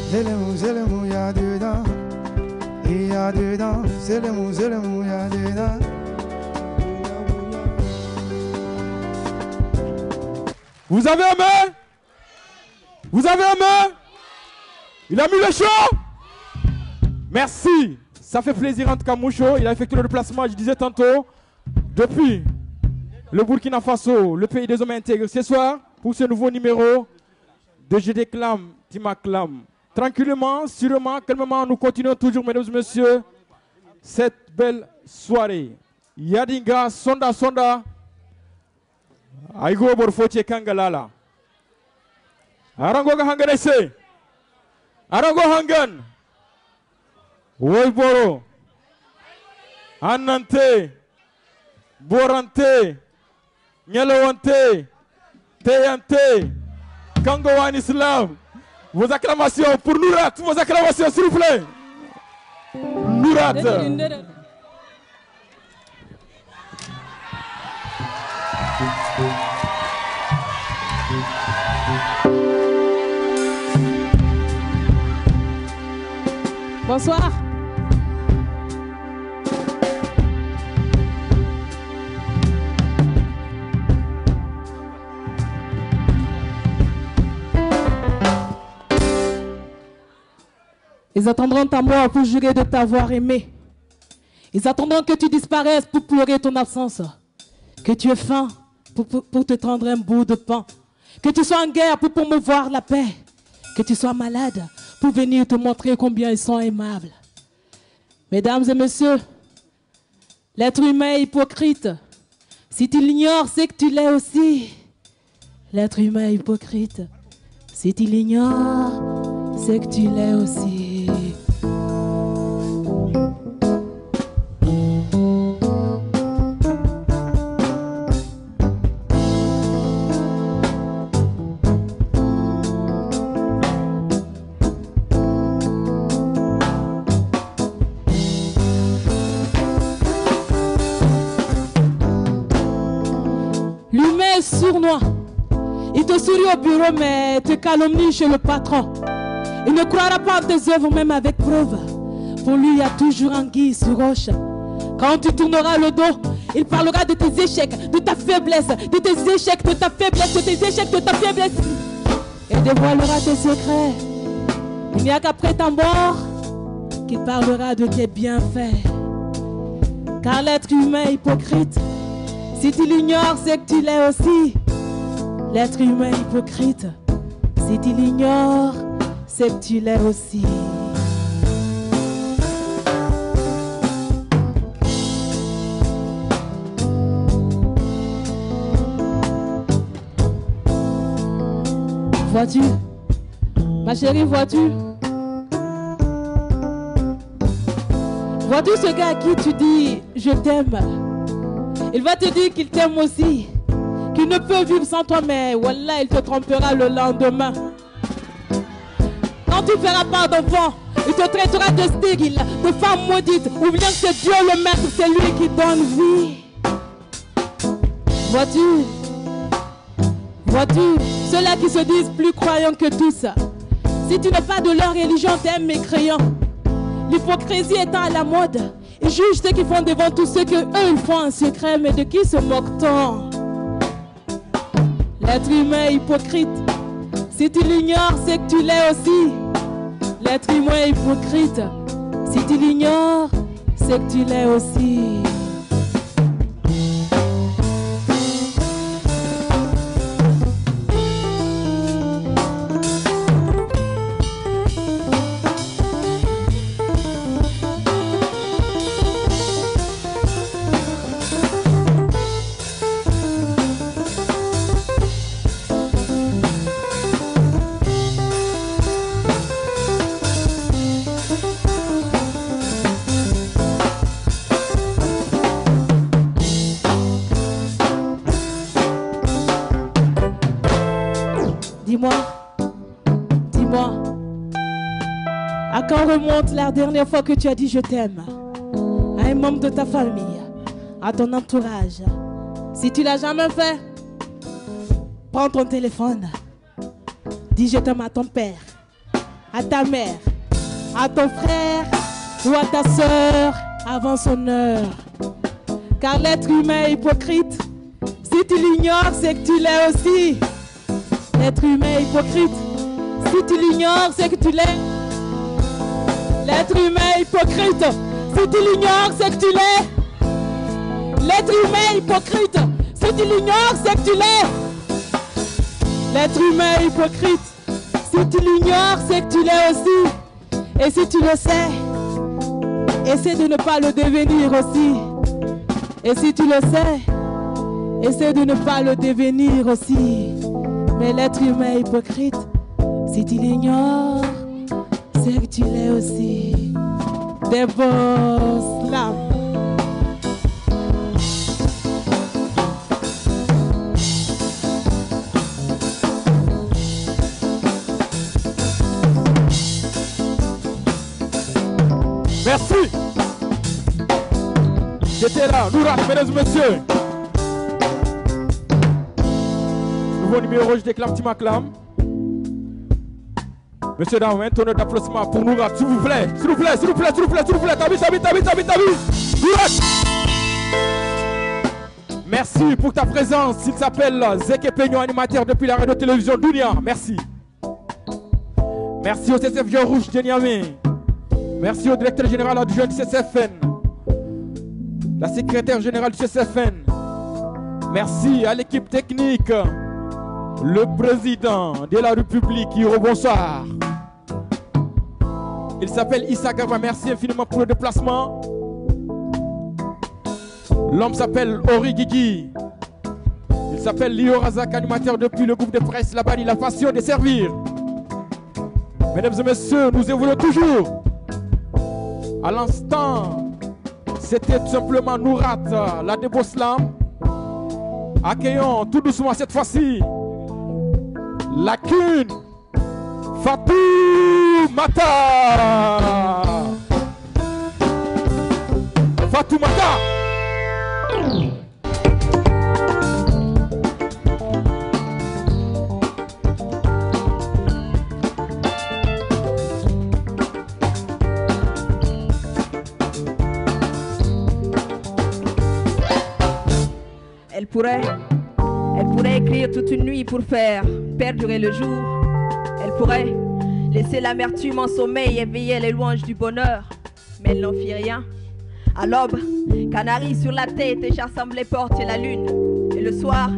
C'est le mou, il y a dedans. Il y a dedans. C'est le mou, il y a dedans. Vous avez aimé? Vous avez aimé? Il a mis le show? Merci. Ça fait plaisir en tout cas, Moucho. Il a effectué le déplacement, je disais tantôt, depuis le Burkina Faso, le pays des hommes intègres. Ce soir, pour ce nouveau numéro de Je déclame, tu m'acclames. Tranquillement, sûrement, calmement, nous continuons toujours, mesdames et messieurs, cette belle soirée. Yadinga, Sonda, Sonda. Aigo Borfoche Kangalala. Arango Hanganese. Arango Hangan. Woyboro. Anante. Borante. Nyelowante. Teyante. Kangowan Islam. Vos acclamations pour Nourat. Vos acclamations, s'il vous plaît. Nourat. Bonsoir. Ils attendront ta mort pour jurer de t'avoir aimé. Ils attendront que tu disparaisses pour pleurer ton absence. Que tu aies faim pour te tendre un bout de pain. Que tu sois en guerre pour promouvoir la paix. Que tu sois malade pour venir te montrer combien ils sont aimables. Mesdames et messieurs, l'être humain est hypocrite. Si tu l'ignores, c'est que tu l'es aussi. L'être humain est hypocrite. Si tu l'ignores, c'est que tu l'es aussi. Sournois. Il te sourit au bureau mais te calomnie chez le patron. Il ne croira pas en tes œuvres même avec preuve. Pour lui il y a toujours anguille sur roche. Quand tu tourneras le dos, il parlera de tes échecs, de ta faiblesse, de tes échecs, de ta faiblesse, de tes échecs, de ta faiblesse. Et dévoilera tes secrets. Il n'y a qu'après ta mort qu'il parlera de tes bienfaits. Car l'être humain est hypocrite. Si tu l'ignores, c'est que tu l'es aussi. L'être humain hypocrite. Si tu l'ignores, c'est que tu l'es aussi. Vois-tu, ma chérie, vois-tu? Vois-tu ce gars à qui tu dis je t'aime? Il va te dire qu'il t'aime aussi, qu'il ne peut vivre sans toi, mais wallah, il te trompera le lendemain. Quand tu feras part d'enfant, il te traitera de stérile, de femme maudite, ou bien que c'est Dieu le maître, c'est lui qui donne vie. Vois-tu, vois-tu, ceux-là qui se disent plus croyants que tous, si tu n'es pas de leur religion, t'es un mécréant. L'hypocrisie étant à la mode, ils jugent ceux qui font devant tous ceux qu'eux ils font en secret, mais de qui se moque-t-on? L'être humain est hypocrite. Si tu l'ignores, c'est que tu l'es aussi. L'être humain est hypocrite. Si tu l'ignores, c'est que tu l'es aussi. quand remonte la dernière fois que tu as dit je t'aime à un membre de ta famille, à ton entourage? Si tu l'as jamais fait, prends ton téléphone, dis je t'aime à ton père, à ta mère, à ton frère ou à ta soeur avant son heure. Car l'être humain est hypocrite. Si tu l'ignores, c'est que tu l'es aussi. L'être humain est hypocrite. Si tu l'ignores, c'est que tu l'es. L'être humain est hypocrite. Si tu l'ignores, c'est que tu l'es. L'être humain est hypocrite. Si tu l'ignores, c'est que tu l'es. L'être humain est hypocrite. Si tu l'ignores, c'est que tu l'es aussi. Et si tu le sais, essaie de ne pas le devenir aussi. Et si tu le sais, essaie de ne pas le devenir aussi. Mais l'être humain est hypocrite. Si tu l'ignores, c'est que tu l'es aussi. Des beaux slams. Merci. J'étais là, Nourat, mesdames et messieurs. Nouveau numéro, je déclame, tu m'acclames. Monsieur, dames, un tonnerre d'applaudissements pour Nourat, s'il vous plaît. S'il vous plaît, s'il vous plaît, s'il vous plaît, s'il vous plaît. Tabi. Nourat. Merci pour ta présence. Il s'appelle Zeke Peignon, animateur depuis la radio-télévision Dunia. Merci. Merci au CCF Vieux Rouge de Niamey. Merci au directeur général adjoint du CCFN, la secrétaire générale du CCFN. Merci à l'équipe technique, le président de la République, bonsoir. Il s'appelle Issa Gaba, merci infiniment pour le déplacement. L'homme s'appelle Ori Guigui. Il s'appelle Lio Razak, animateur depuis le groupe de presse là-bas, il a la passion de servir. Mesdames et messieurs, nous évoluons toujours. À l'instant, c'était tout simplement Nourat, la Déboslam. Accueillons tout doucement cette fois-ci la Cune Fatou Mata. Fatou Mata. Elle pourrait écrire toute une nuit pour faire perdurer le jour. Elle pourrait laisser l'amertume en sommeil éveiller les louanges du bonheur. Mais elle n'en fit rien. À l'aube, canari sur la tête, Écha semblait porter la lune. Et le soir,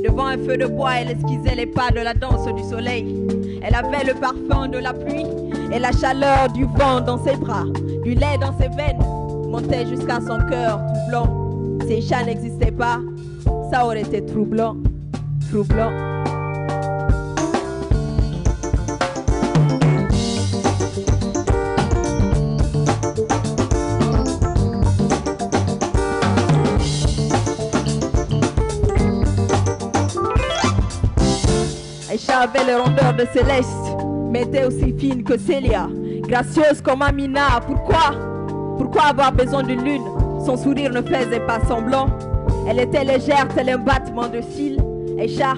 devant un feu de bois, elle esquissait les pas de la danse du soleil. Elle avait le parfum de la pluie et la chaleur du vent dans ses bras. Du lait dans ses veines montait jusqu'à son cœur tout blanc. Si Écha n'existait pas, ça aurait été troublant, troublant. Aïcha avait les rondeurs de Céleste, mais était aussi fine que Célia, gracieuse comme Amina. Pourquoi avoir besoin d'une lune? Son sourire ne faisait pas semblant. Elle était légère tel un battement de cils. Aïcha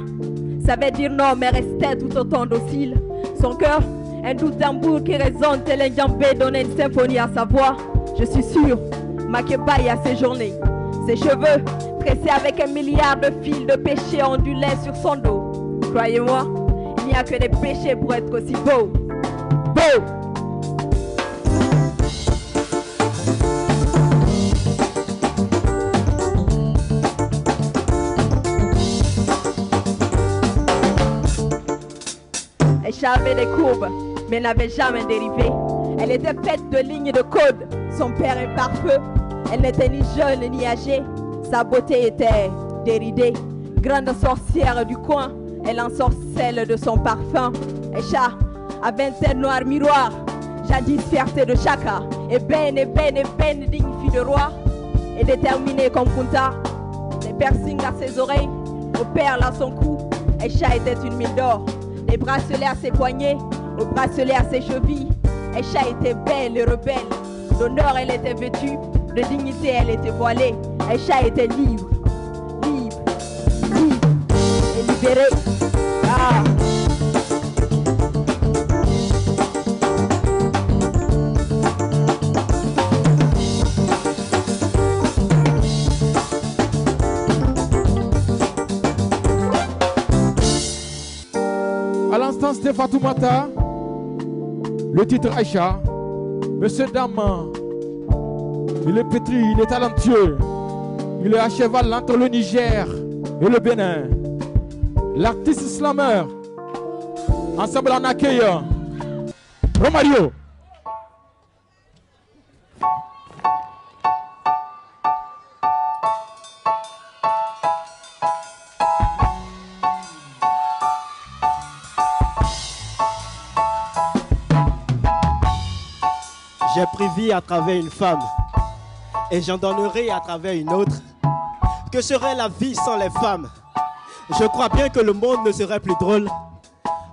savait dire non mais restait tout autant docile. Son cœur, un doux tambour qui résonne tel un djembé donnait une symphonie à sa voix. Je suis sûre, Makeba y a séjourné. Ses cheveux tressés avec un milliard de fils de péché ondulaient sur son dos. Croyez-moi, il n'y a que des péchés pour être aussi beau. Beau! Aïcha avait des courbes, mais n'avait jamais dérivé. Elle était faite de lignes de code, son père un pare-feu. Elle n'était ni jeune ni âgée, sa beauté était déridée. Grande sorcière du coin, elle ensorcelle de son parfum. Aïcha avait un teint noir miroir, jadis fierté de Chaka. Ébène, digne fille de roi, et déterminée comme Kunta. Des piercings à ses oreilles, aux perles à son cou. Aïcha était une mine d'or. Des bracelets à ses poignets, aux bracelets à ses chevilles. Aïcha était belle et rebelle. D'honneur, elle était vêtue. De dignité, elle était voilée. Aïcha était libre. Libre. Libre. Et libérée. Ah. À l'instant, c'était Fatoumata. Le titre Aïcha. Monsieur, dame, il est pétri, il est talentueux. Il est à cheval entre le Niger et le Bénin. L'artiste slammer. Ensemble, on accueille Romario. J'ai pris vie à travers une femme et j'en donnerai à travers une autre. Que serait la vie sans les femmes? Je crois bien que le monde ne serait plus drôle.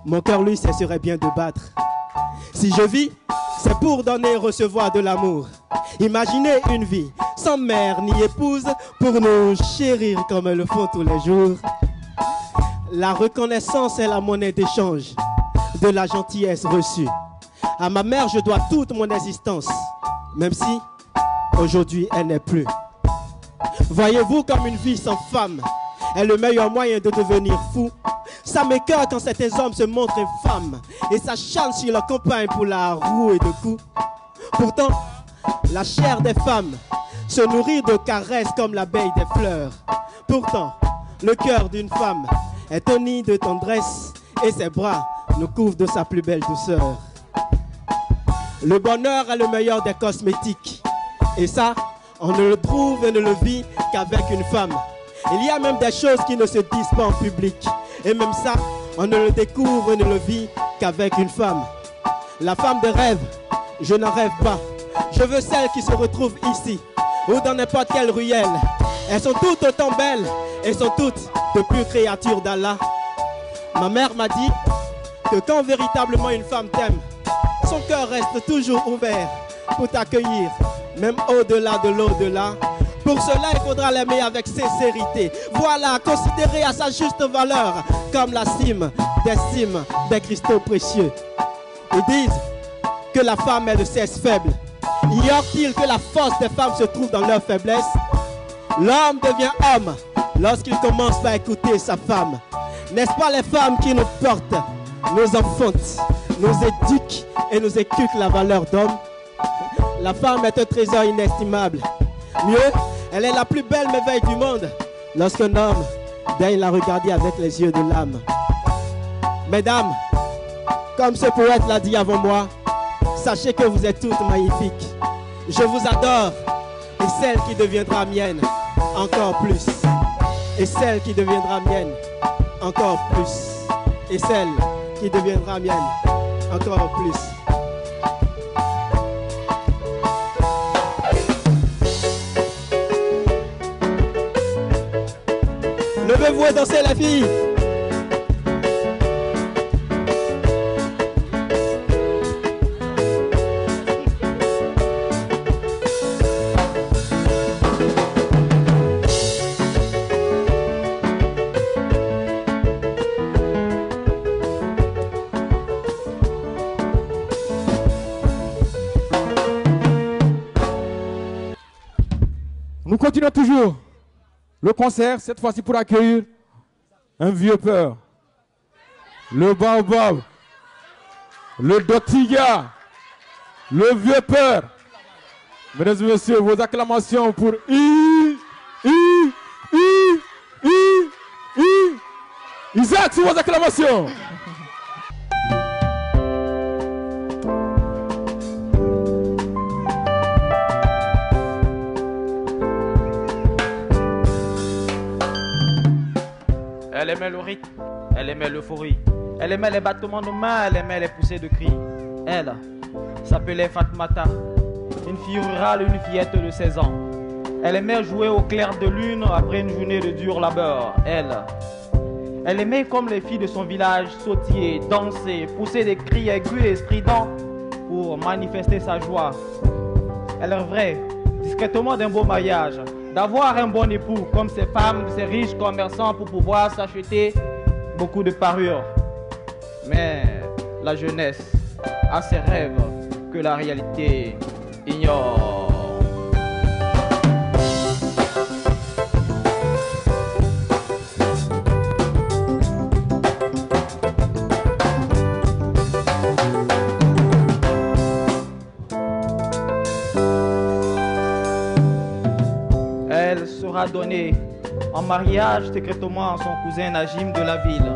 Mon cœur, lui, cesserait bien de battre. Si je vis, c'est pour donner et recevoir de l'amour. Imaginez une vie sans mère ni épouse pour nous chérir comme elles le font tous les jours. La reconnaissance est la monnaie d'échange de la gentillesse reçue. À ma mère, je dois toute mon existence, même si aujourd'hui elle n'est plus. Voyez-vous, comme une vie sans femme est le meilleur moyen de devenir fou. Ça m'écoeure quand certains hommes se montrent infâmes et s'acharnent sur leur compagne pour la rouer de coups. Pourtant, la chair des femmes se nourrit de caresses comme l'abeille des fleurs. Pourtant, le cœur d'une femme est un nid de tendresse et ses bras nous couvrent de sa plus belle douceur. Le bonheur est le meilleur des cosmétiques. Et ça, on ne le trouve et ne le vit qu'avec une femme. Il y a même des choses qui ne se disent pas en public. Et même ça, on ne le découvre et ne le vit qu'avec une femme. La femme de rêve, je n'en rêve pas. Je veux celle qui se retrouve ici ou dans n'importe quelle ruelle. Elles sont toutes autant belles et sont toutes de pures créatures d'Allah. Ma mère m'a dit que quand véritablement une femme t'aime, son cœur reste toujours ouvert pour t'accueillir, même au-delà de l'au-delà. Pour cela, il faudra l'aimer avec sincérité. Voilà, considérée à sa juste valeur comme la cime des cimes des cristaux précieux. Ils disent que la femme est le sexe faible. Ignore-t-il que la force des femmes se trouve dans leur faiblesse? L'homme devient homme lorsqu'il commence par écouter sa femme. N'est-ce pas les femmes qui nous portent, nous enfantent, nous éduquent et nous éculquent la valeur d'homme? La femme est un trésor inestimable. Mieux, elle est la plus belle merveille du monde lorsqu'un homme daigne la regarder avec les yeux de l'âme. Mesdames, comme ce poète l'a dit avant moi, sachez que vous êtes toutes magnifiques. Je vous adore, et celle qui deviendra mienne, encore plus. Et celle qui deviendra mienne, encore plus. Et celle qui deviendra mienne, encore plus. Levez-vous et dansez la fille. Nous continuons toujours le concert, cette fois-ci pour accueillir un vieux peur, le baobab, le dotiga, le vieux peur. Mesdames et messieurs, vos acclamations pour Isaac, sur vos acclamations. Elle aimait le rythme, elle aimait l'euphorie, elle aimait les battements de mains, elle aimait les poussées de cris. Elle s'appelait Fatoumata, une fille rurale, une fillette de 16 ans. Elle aimait jouer au clair de lune après une journée de dur labeur. Elle aimait comme les filles de son village sautiller, danser, pousser des cris aigus et stridents pour manifester sa joie. Elle rêverait discrètement d'un beau mariage, d'avoir un bon époux comme ces femmes, ces riches commerçants pour pouvoir s'acheter beaucoup de parures. Mais la jeunesse a ses rêves que la réalité ignore. Elle sera donnée en mariage secrètement à son cousin Najim de la ville.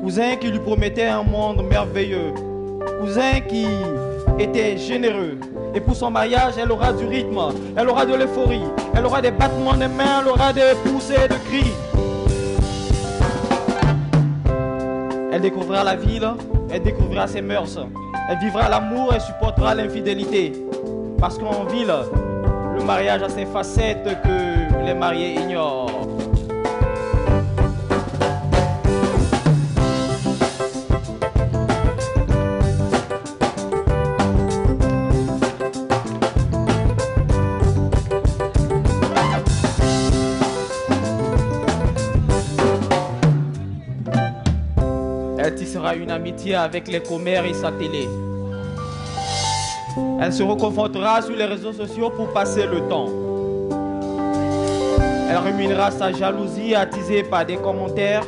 Cousin qui lui promettait un monde merveilleux. Cousin qui était généreux. Et pour son mariage, elle aura du rythme, elle aura de l'euphorie, elle aura des battements de mains, elle aura des poussées de cris. Elle découvrira la ville, elle découvrira ses mœurs. Elle vivra l'amour et supportera l'infidélité. Parce qu'en ville, le mariage a ses facettes que les mariés ignorent. Elle tissera une amitié avec les commères et sa télé. Elle se reconfrontera sur les réseaux sociaux pour passer le temps. Elle ruminera sa jalousie attisée par des commentaires.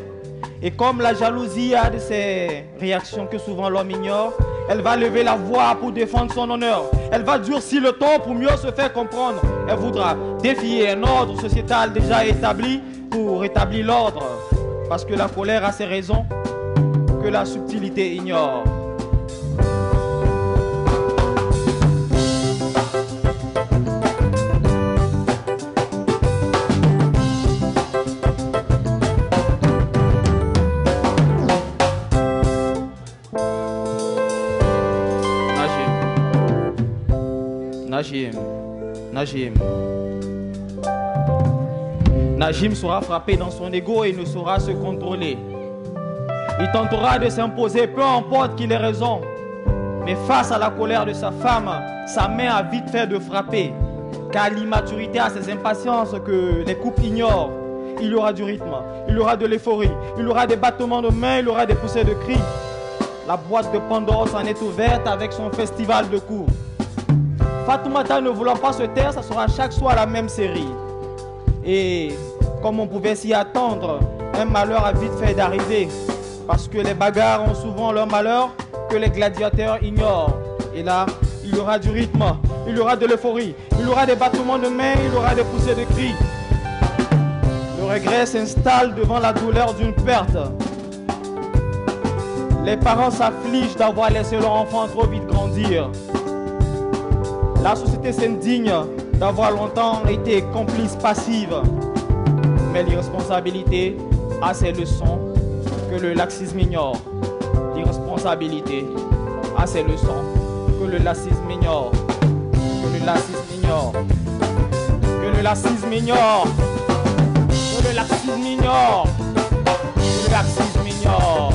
Et comme la jalousie a de ces réactions que souvent l'homme ignore, elle va lever la voix pour défendre son honneur. Elle va durcir le ton pour mieux se faire comprendre. Elle voudra défier un ordre sociétal déjà établi pour rétablir l'ordre. Parce que la colère a ses raisons que la subtilité ignore. Najim sera frappé dans son ego et ne saura se contrôler. Il tentera de s'imposer, peu importe qu'il ait raison. Mais face à la colère de sa femme, sa main a vite fait de frapper. Car l'immaturité a ses impatiences que les couples ignorent. Il y aura du rythme, il y aura de l'euphorie, il y aura des battements de mains, il y aura des poussées de cris. La boîte de Pandore s'en est ouverte avec son festival de coups. Fatoumata ne voulant pas se taire, ça sera chaque soir la même série. Et comme on pouvait s'y attendre, un malheur a vite fait d'arriver. Parce que les bagarres ont souvent leur malheur que les gladiateurs ignorent. Et là, il y aura du rythme, il y aura de l'euphorie, il y aura des battements de mains, il y aura des poussées de cris. Le regret s'installe devant la douleur d'une perte. Les parents s'affligent d'avoir laissé leur enfant trop vite grandir. La société s'indigne d'avoir longtemps été complice passive. Mais l'irresponsabilité a ses leçons que le laxisme ignore. L'irresponsabilité a ses leçons que le laxisme ignore. Que le laxisme ignore. Que le laxisme ignore. Que le laxisme ignore. Que le laxisme ignore.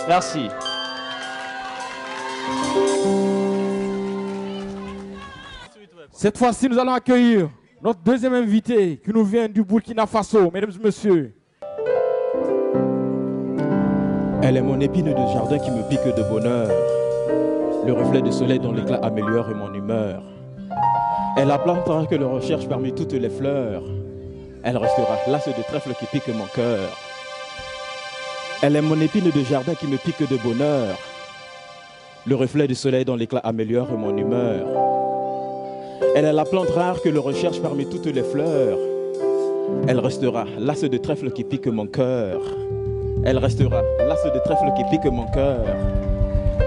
Merci. Cette fois-ci, nous allons accueillir notre deuxième invité qui nous vient du Burkina Faso, mesdames et messieurs. Elle est mon épine de jardin qui me pique de bonheur. Le reflet du soleil dont l'éclat améliore mon humeur. Elle a plantera que le recherche parmi toutes les fleurs. Elle restera lasse de trèfle qui pique mon cœur. Elle est mon épine de jardin qui me pique de bonheur. Le reflet du soleil dont l'éclat améliore mon humeur. Elle est la plante rare que le recherche parmi toutes les fleurs. Elle restera lasse de trèfle qui pique mon cœur. Elle restera lasse de trèfle qui pique mon cœur.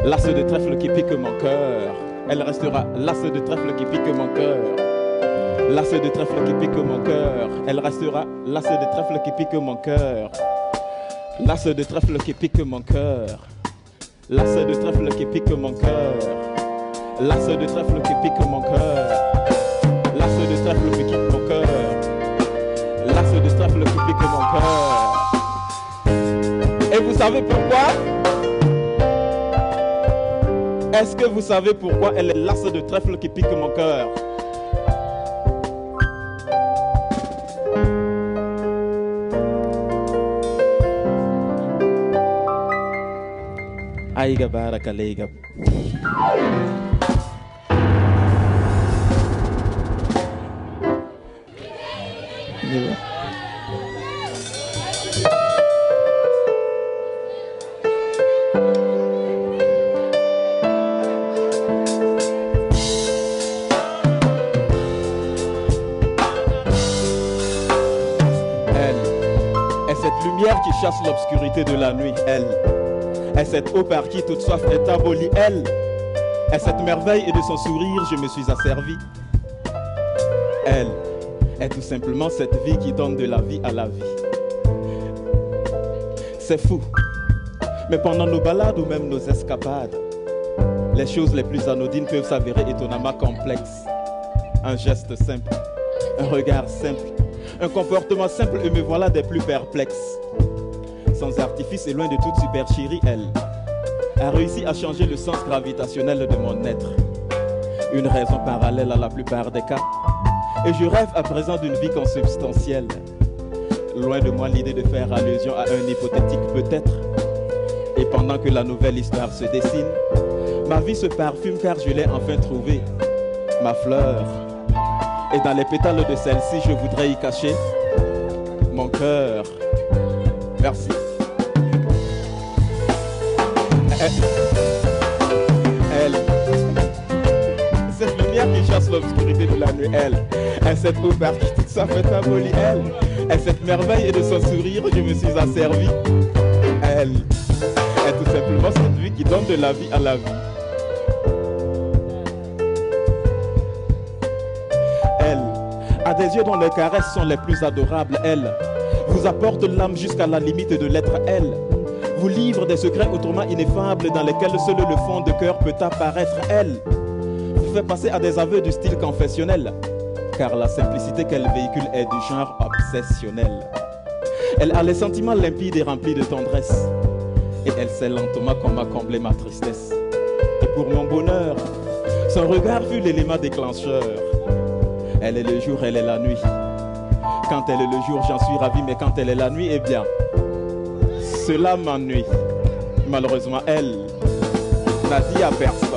Lasse de trèfle qui pique mon cœur. Elle restera lasse de trèfle qui pique mon cœur. Lasse de trèfle qui pique mon cœur. Elle restera lasse de trèfle qui pique mon cœur. Lasse de trèfle qui pique mon cœur. Lasse de trèfle qui pique mon cœur. Lasse de trèfle qui pique mon cœur. Lasse de trèfle qui pique mon cœur. Lasse de trèfle trèfle qui pique mon cœur. Et vous savez pourquoi? Est-ce que vous savez pourquoi elle est lasse de trèfle qui pique mon cœur? Aïga baraka leiga. Qui chasse l'obscurité de la nuit, elle est cette eau par qui toute soif est abolie, elle est cette merveille et de son sourire je me suis asservi. Elle est tout simplement cette vie qui donne de la vie à la vie. C'est fou, mais pendant nos balades ou même nos escapades, les choses les plus anodines peuvent s'avérer étonnamment complexes. Un geste simple, un regard simple, un comportement simple et me voilà des plus perplexes. Sans artifice et loin de toute supercherie, elle a réussi à changer le sens gravitationnel de mon être. Une raison parallèle à la plupart des cas. Et je rêve à présent d'une vie consubstantielle. Loin de moi l'idée de faire allusion à un hypothétique peut-être. Et pendant que la nouvelle histoire se dessine, ma vie se parfume car je l'ai enfin trouvée. Ma fleur. Et dans les pétales de celle-ci, je voudrais y cacher mon cœur. Merci. Elle, cette lumière qui chasse l'obscurité de la nuit, elle est cette eau par qui toute sa fête abolie, elle est cette merveille et de son sourire je me suis asservi. Elle est tout simplement cette vie qui donne de la vie à la vie. Elle a des yeux dont les caresses sont les plus adorables, elle vous apporte l'âme jusqu'à la limite de l'être, elle vous livre des secrets autrement ineffables dans lesquels seul le fond de cœur peut apparaître, elle vous fait passer à des aveux du style confessionnel, car la simplicité qu'elle véhicule est du genre obsessionnel. Elle a les sentiments limpides et remplis de tendresse, et elle sait lentement comment combler ma tristesse. Et pour mon bonheur, son regard fut l'élément déclencheur. Elle est le jour, elle est la nuit. Quand elle est le jour, j'en suis ravi, mais quand elle est la nuit, eh bien, cela m'ennuie. Malheureusement, elle n'a dit à personne.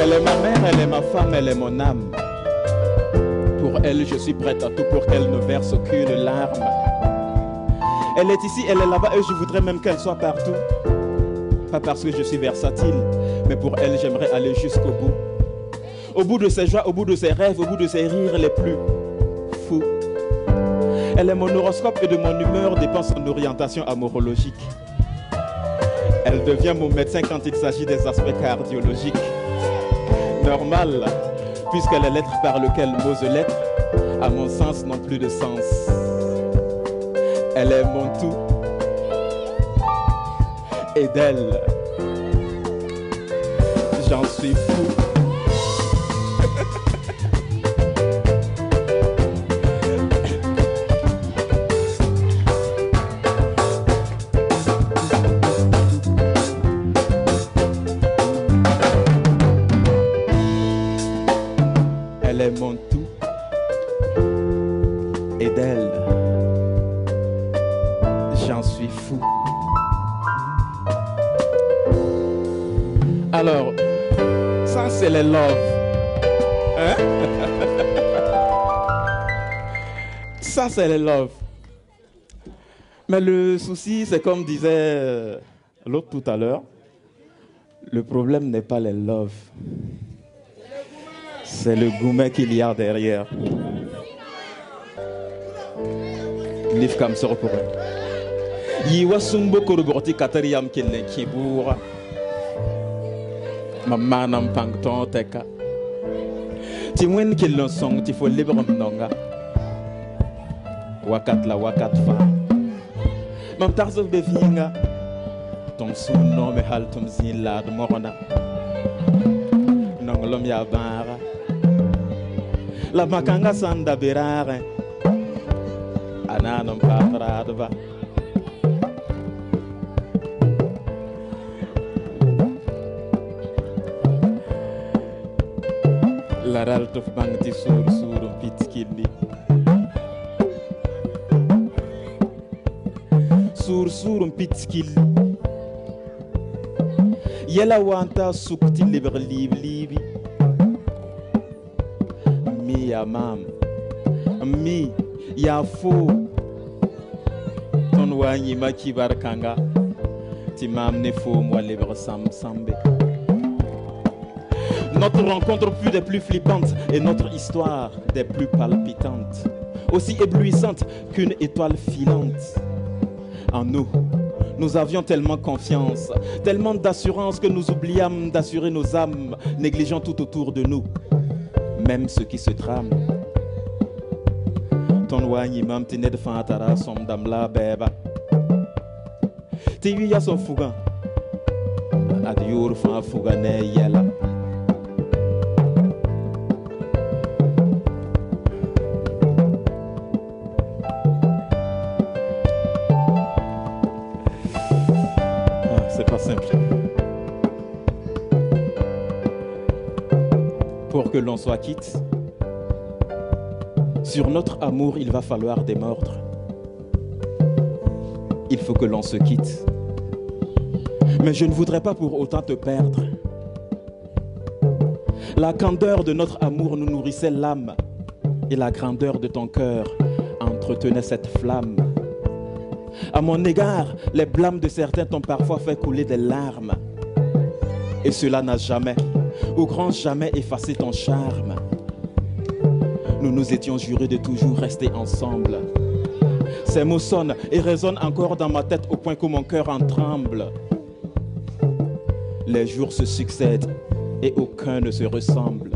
Elle est ma mère, elle est ma femme, elle est mon âme. Pour elle, je suis prête à tout pour qu'elle ne verse aucune larme. Elle est ici, elle est là-bas et je voudrais même qu'elle soit partout. Pas parce que je suis versatile, mais pour elle, j'aimerais aller jusqu'au bout. Au bout de ses joies, au bout de ses rêves, au bout de ses rires les plus fous. Elle est mon horoscope et de mon humeur dépend son orientation amourologique. Elle devient mon médecin quand il s'agit des aspects cardiologiques. Normal, puisque les lettres par lesquelles m'ose l'être, à mon sens, n'ont plus de sens. Elle est mon tout. Et d'elle, j'en suis fou. Elle est mon tout. Et d'elle, j'en suis fou. Alors, ça c'est les love. Hein? Ça c'est les love. Mais le souci, c'est comme disait l'autre tout à l'heure, le problème n'est pas les love. C'est le goumet qu'il y a derrière. Nif kam soro pour eux. Yiwa sumbo koroborti katariyam kille kibura. Maman nam pangton teka. Ti mwen kille song ti fo libre mnonga. Wakat la wakat fa. Mam tarzo bevinga. Tom suno me hal tom zilla de morona. Nongolom ya bara. La makanga sanda berare. Ananom paparadva. La raltof bangti sur pitkili. Sur pitkili. Yela wanta sukti libre libi. Mi ya mam. Mi ya fo. Ton wanyi maki barkanga. Ti mam ne fo moi libre sambe. Notre rencontre fut des plus flippantes et notre histoire des plus palpitantes, aussi éblouissante qu'une étoile filante. En nous, nous avions tellement confiance, tellement d'assurance que nous oubliâmes d'assurer nos âmes, négligeant tout autour de nous, même ce qui se trame. Ton wani mam tined fantara som damla beba. Te ya son fugan. Adiur fa fugane yela. Pour que l'on soit quitte, sur notre amour, il va falloir des meurtres. Il faut que l'on se quitte. Mais je ne voudrais pas pour autant te perdre. La candeur de notre amour nous nourrissait l'âme et la grandeur de ton cœur entretenait cette flamme. À mon égard, les blâmes de certains t'ont parfois fait couler des larmes. Et cela n'a jamais, au grand jamais, effacé ton charme. Nous nous étions jurés de toujours rester ensemble. Ces mots sonnent et résonnent encore dans ma tête au point que mon cœur en tremble. Les jours se succèdent et aucun ne se ressemble.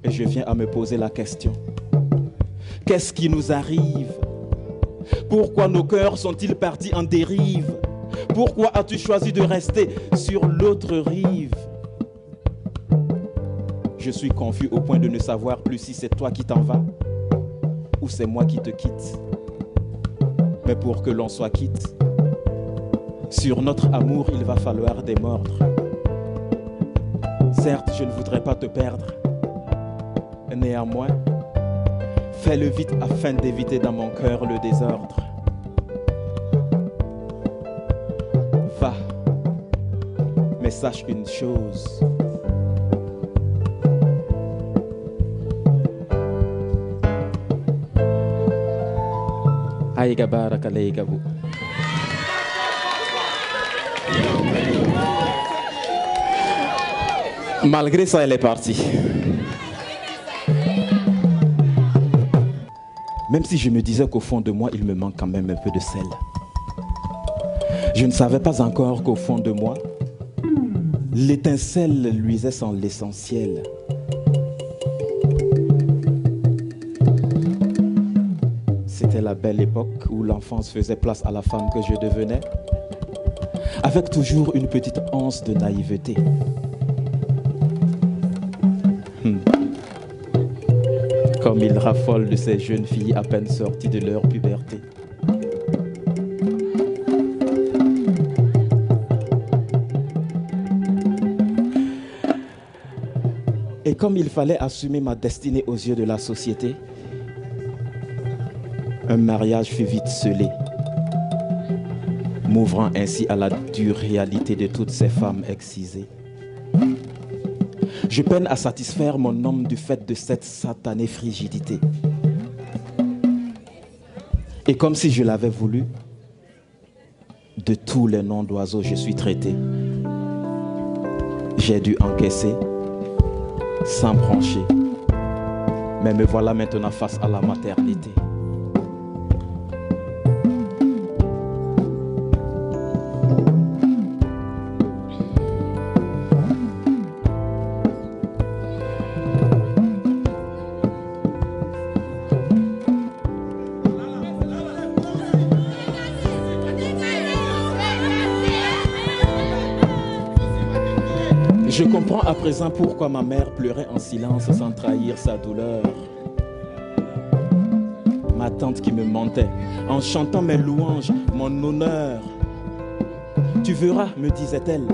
Et je viens à me poser la question. Qu'est-ce qui nous arrive? Pourquoi nos cœurs sont-ils partis en dérive? Pourquoi as-tu choisi de rester sur l'autre rive? Je suis confus au point de ne savoir plus si c'est toi qui t'en vas ou c'est moi qui te quitte. Mais pour que l'on soit quitte, sur notre amour, il va falloir des meurtres. Certes, je ne voudrais pas te perdre. Néanmoins, fais-le vite afin d'éviter dans mon cœur le désordre. Va, mais sache une chose. Aïga baraka leïgabu. Malgré ça, elle est partie. Même si je me disais qu'au fond de moi, il me manque quand même un peu de sel. Je ne savais pas encore qu'au fond de moi, l'étincelle luisait sans l'essentiel. C'était la belle époque où l'enfance faisait place à la femme que je devenais, avec toujours une petite once de naïveté. Comme il raffole de ces jeunes filles à peine sorties de leur puberté. Et comme il fallait assumer ma destinée aux yeux de la société, un mariage fut vite scellé, m'ouvrant ainsi à la dure réalité de toutes ces femmes excisées. Je peine à satisfaire mon homme du fait de cette satanée frigidité. Et comme si je l'avais voulu, de tous les noms d'oiseaux je suis traité. J'ai dû encaisser sans broncher. Mais me voilà maintenant face à la maternité. Je comprends à présent pourquoi ma mère pleurait en silence sans trahir sa douleur. Ma tante qui me mentait en chantant mes louanges, mon honneur. Tu verras, me disait-elle,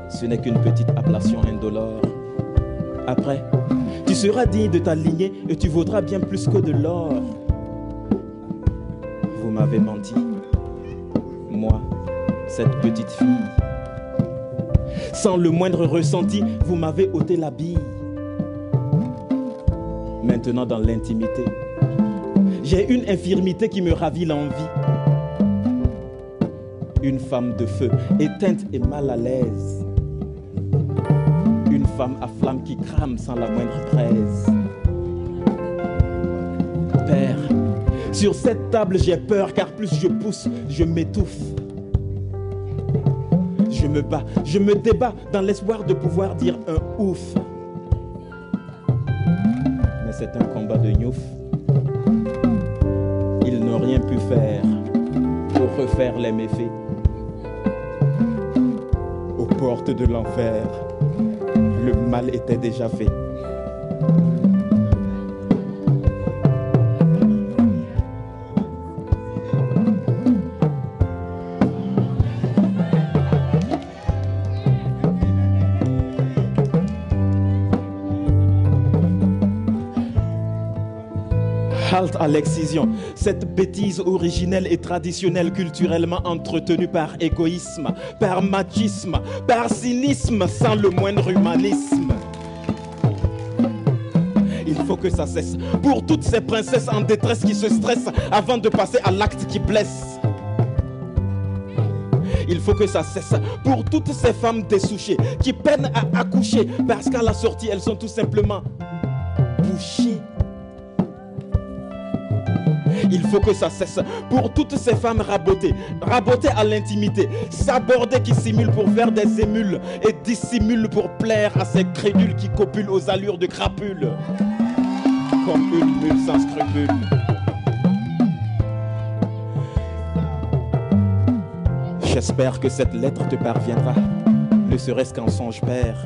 ce n'est qu'une petite ablation indolore. Après, tu seras digne de ta lignée et tu vaudras bien plus que de l'or. Vous m'avez menti, moi, cette petite fille. Sans le moindre ressenti, vous m'avez ôté la bille. Maintenant dans l'intimité, j'ai une infirmité qui me ravit l'envie. Une femme de feu, éteinte et mal à l'aise. Une femme à flamme qui crame sans la moindre braise. Père, sur cette table j'ai peur, car plus je pousse, je m'étouffe. Je me bats, je me débat dans l'espoir de pouvoir dire un ouf. Mais c'est un combat de gnouf. Ils n'ont rien pu faire pour refaire les méfaits. Aux portes de l'enfer, le mal était déjà fait. Halte à l'excision, cette bêtise originelle et traditionnelle culturellement entretenue par égoïsme, par machisme, par cynisme, sans le moindre humanisme. Il faut que ça cesse pour toutes ces princesses en détresse qui se stressent avant de passer à l'acte qui blesse. Il faut que ça cesse pour toutes ces femmes dessouchées qui peinent à accoucher parce qu'à la sortie elles sont tout simplement bouchées. Il faut que ça cesse pour toutes ces femmes rabotées, rabotées à l'intimité, sabordées qui simulent pour faire des émules et dissimulent pour plaire à ces crédules qui copulent aux allures de crapules, comme une mule sans scrupules. J'espère que cette lettre te parviendra, ne serait-ce qu'en songe, Père,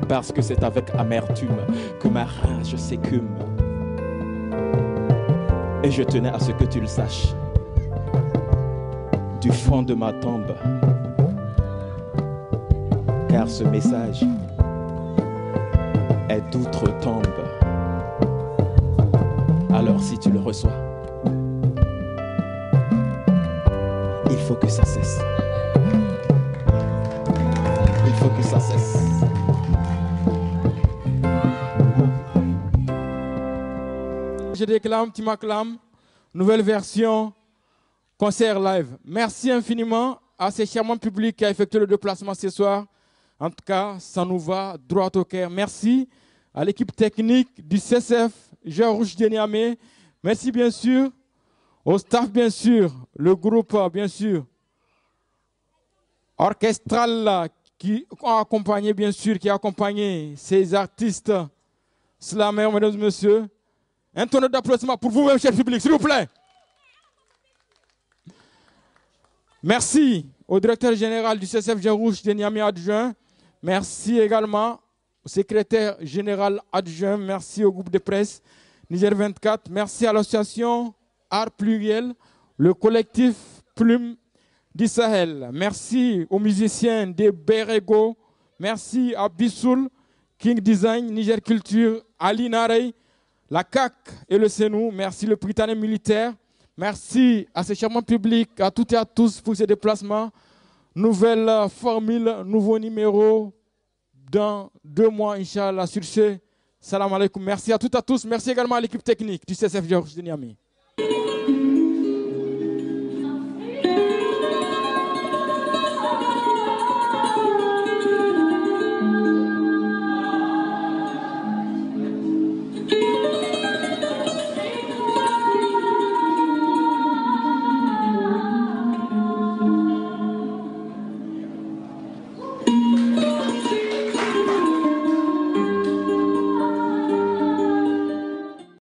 parce que c'est avec amertume que ma rage s'écume. Et je tenais à ce que tu le saches, du fond de ma tombe, car ce message est d'outre-tombe. Alors si tu le reçois, il faut que ça cesse. Il faut que ça cesse. Je déclame, tu m'acclames, nouvelle version, concert live. Merci infiniment à ces charmants publics qui ont effectué le déplacement ce soir. En tout cas, ça nous va droit au cœur. Merci à l'équipe technique du CSF, Georges de Niamey. Merci bien sûr au staff, bien sûr, le groupe, bien sûr, orchestral qui a accompagné, bien sûr, qui a accompagné ces artistes slameurs, mesdames et messieurs. Un tonneau d'applaudissements pour vous-même, cher public, s'il vous plaît. Merci au directeur général du CSF Jarouche de Niamey adjoint. Merci également au secrétaire général adjoint. Merci au groupe de presse Niger 24. Merci à l'association Art Pluriel, le collectif Plume du Sahel. Merci aux musiciens de Berego. Merci à Bissoul, King Design, Niger Culture, Ali Narey, la CAC et le CENU. Merci le Britannique militaire. Merci à ces charmants publics, à toutes et à tous pour ces déplacements. Nouvelle formule, nouveau numéro dans 2 mois, Inch'Allah. Sur ce, salam alaikum. Merci à toutes et à tous. Merci également à l'équipe technique du CSF Georges de Niamey.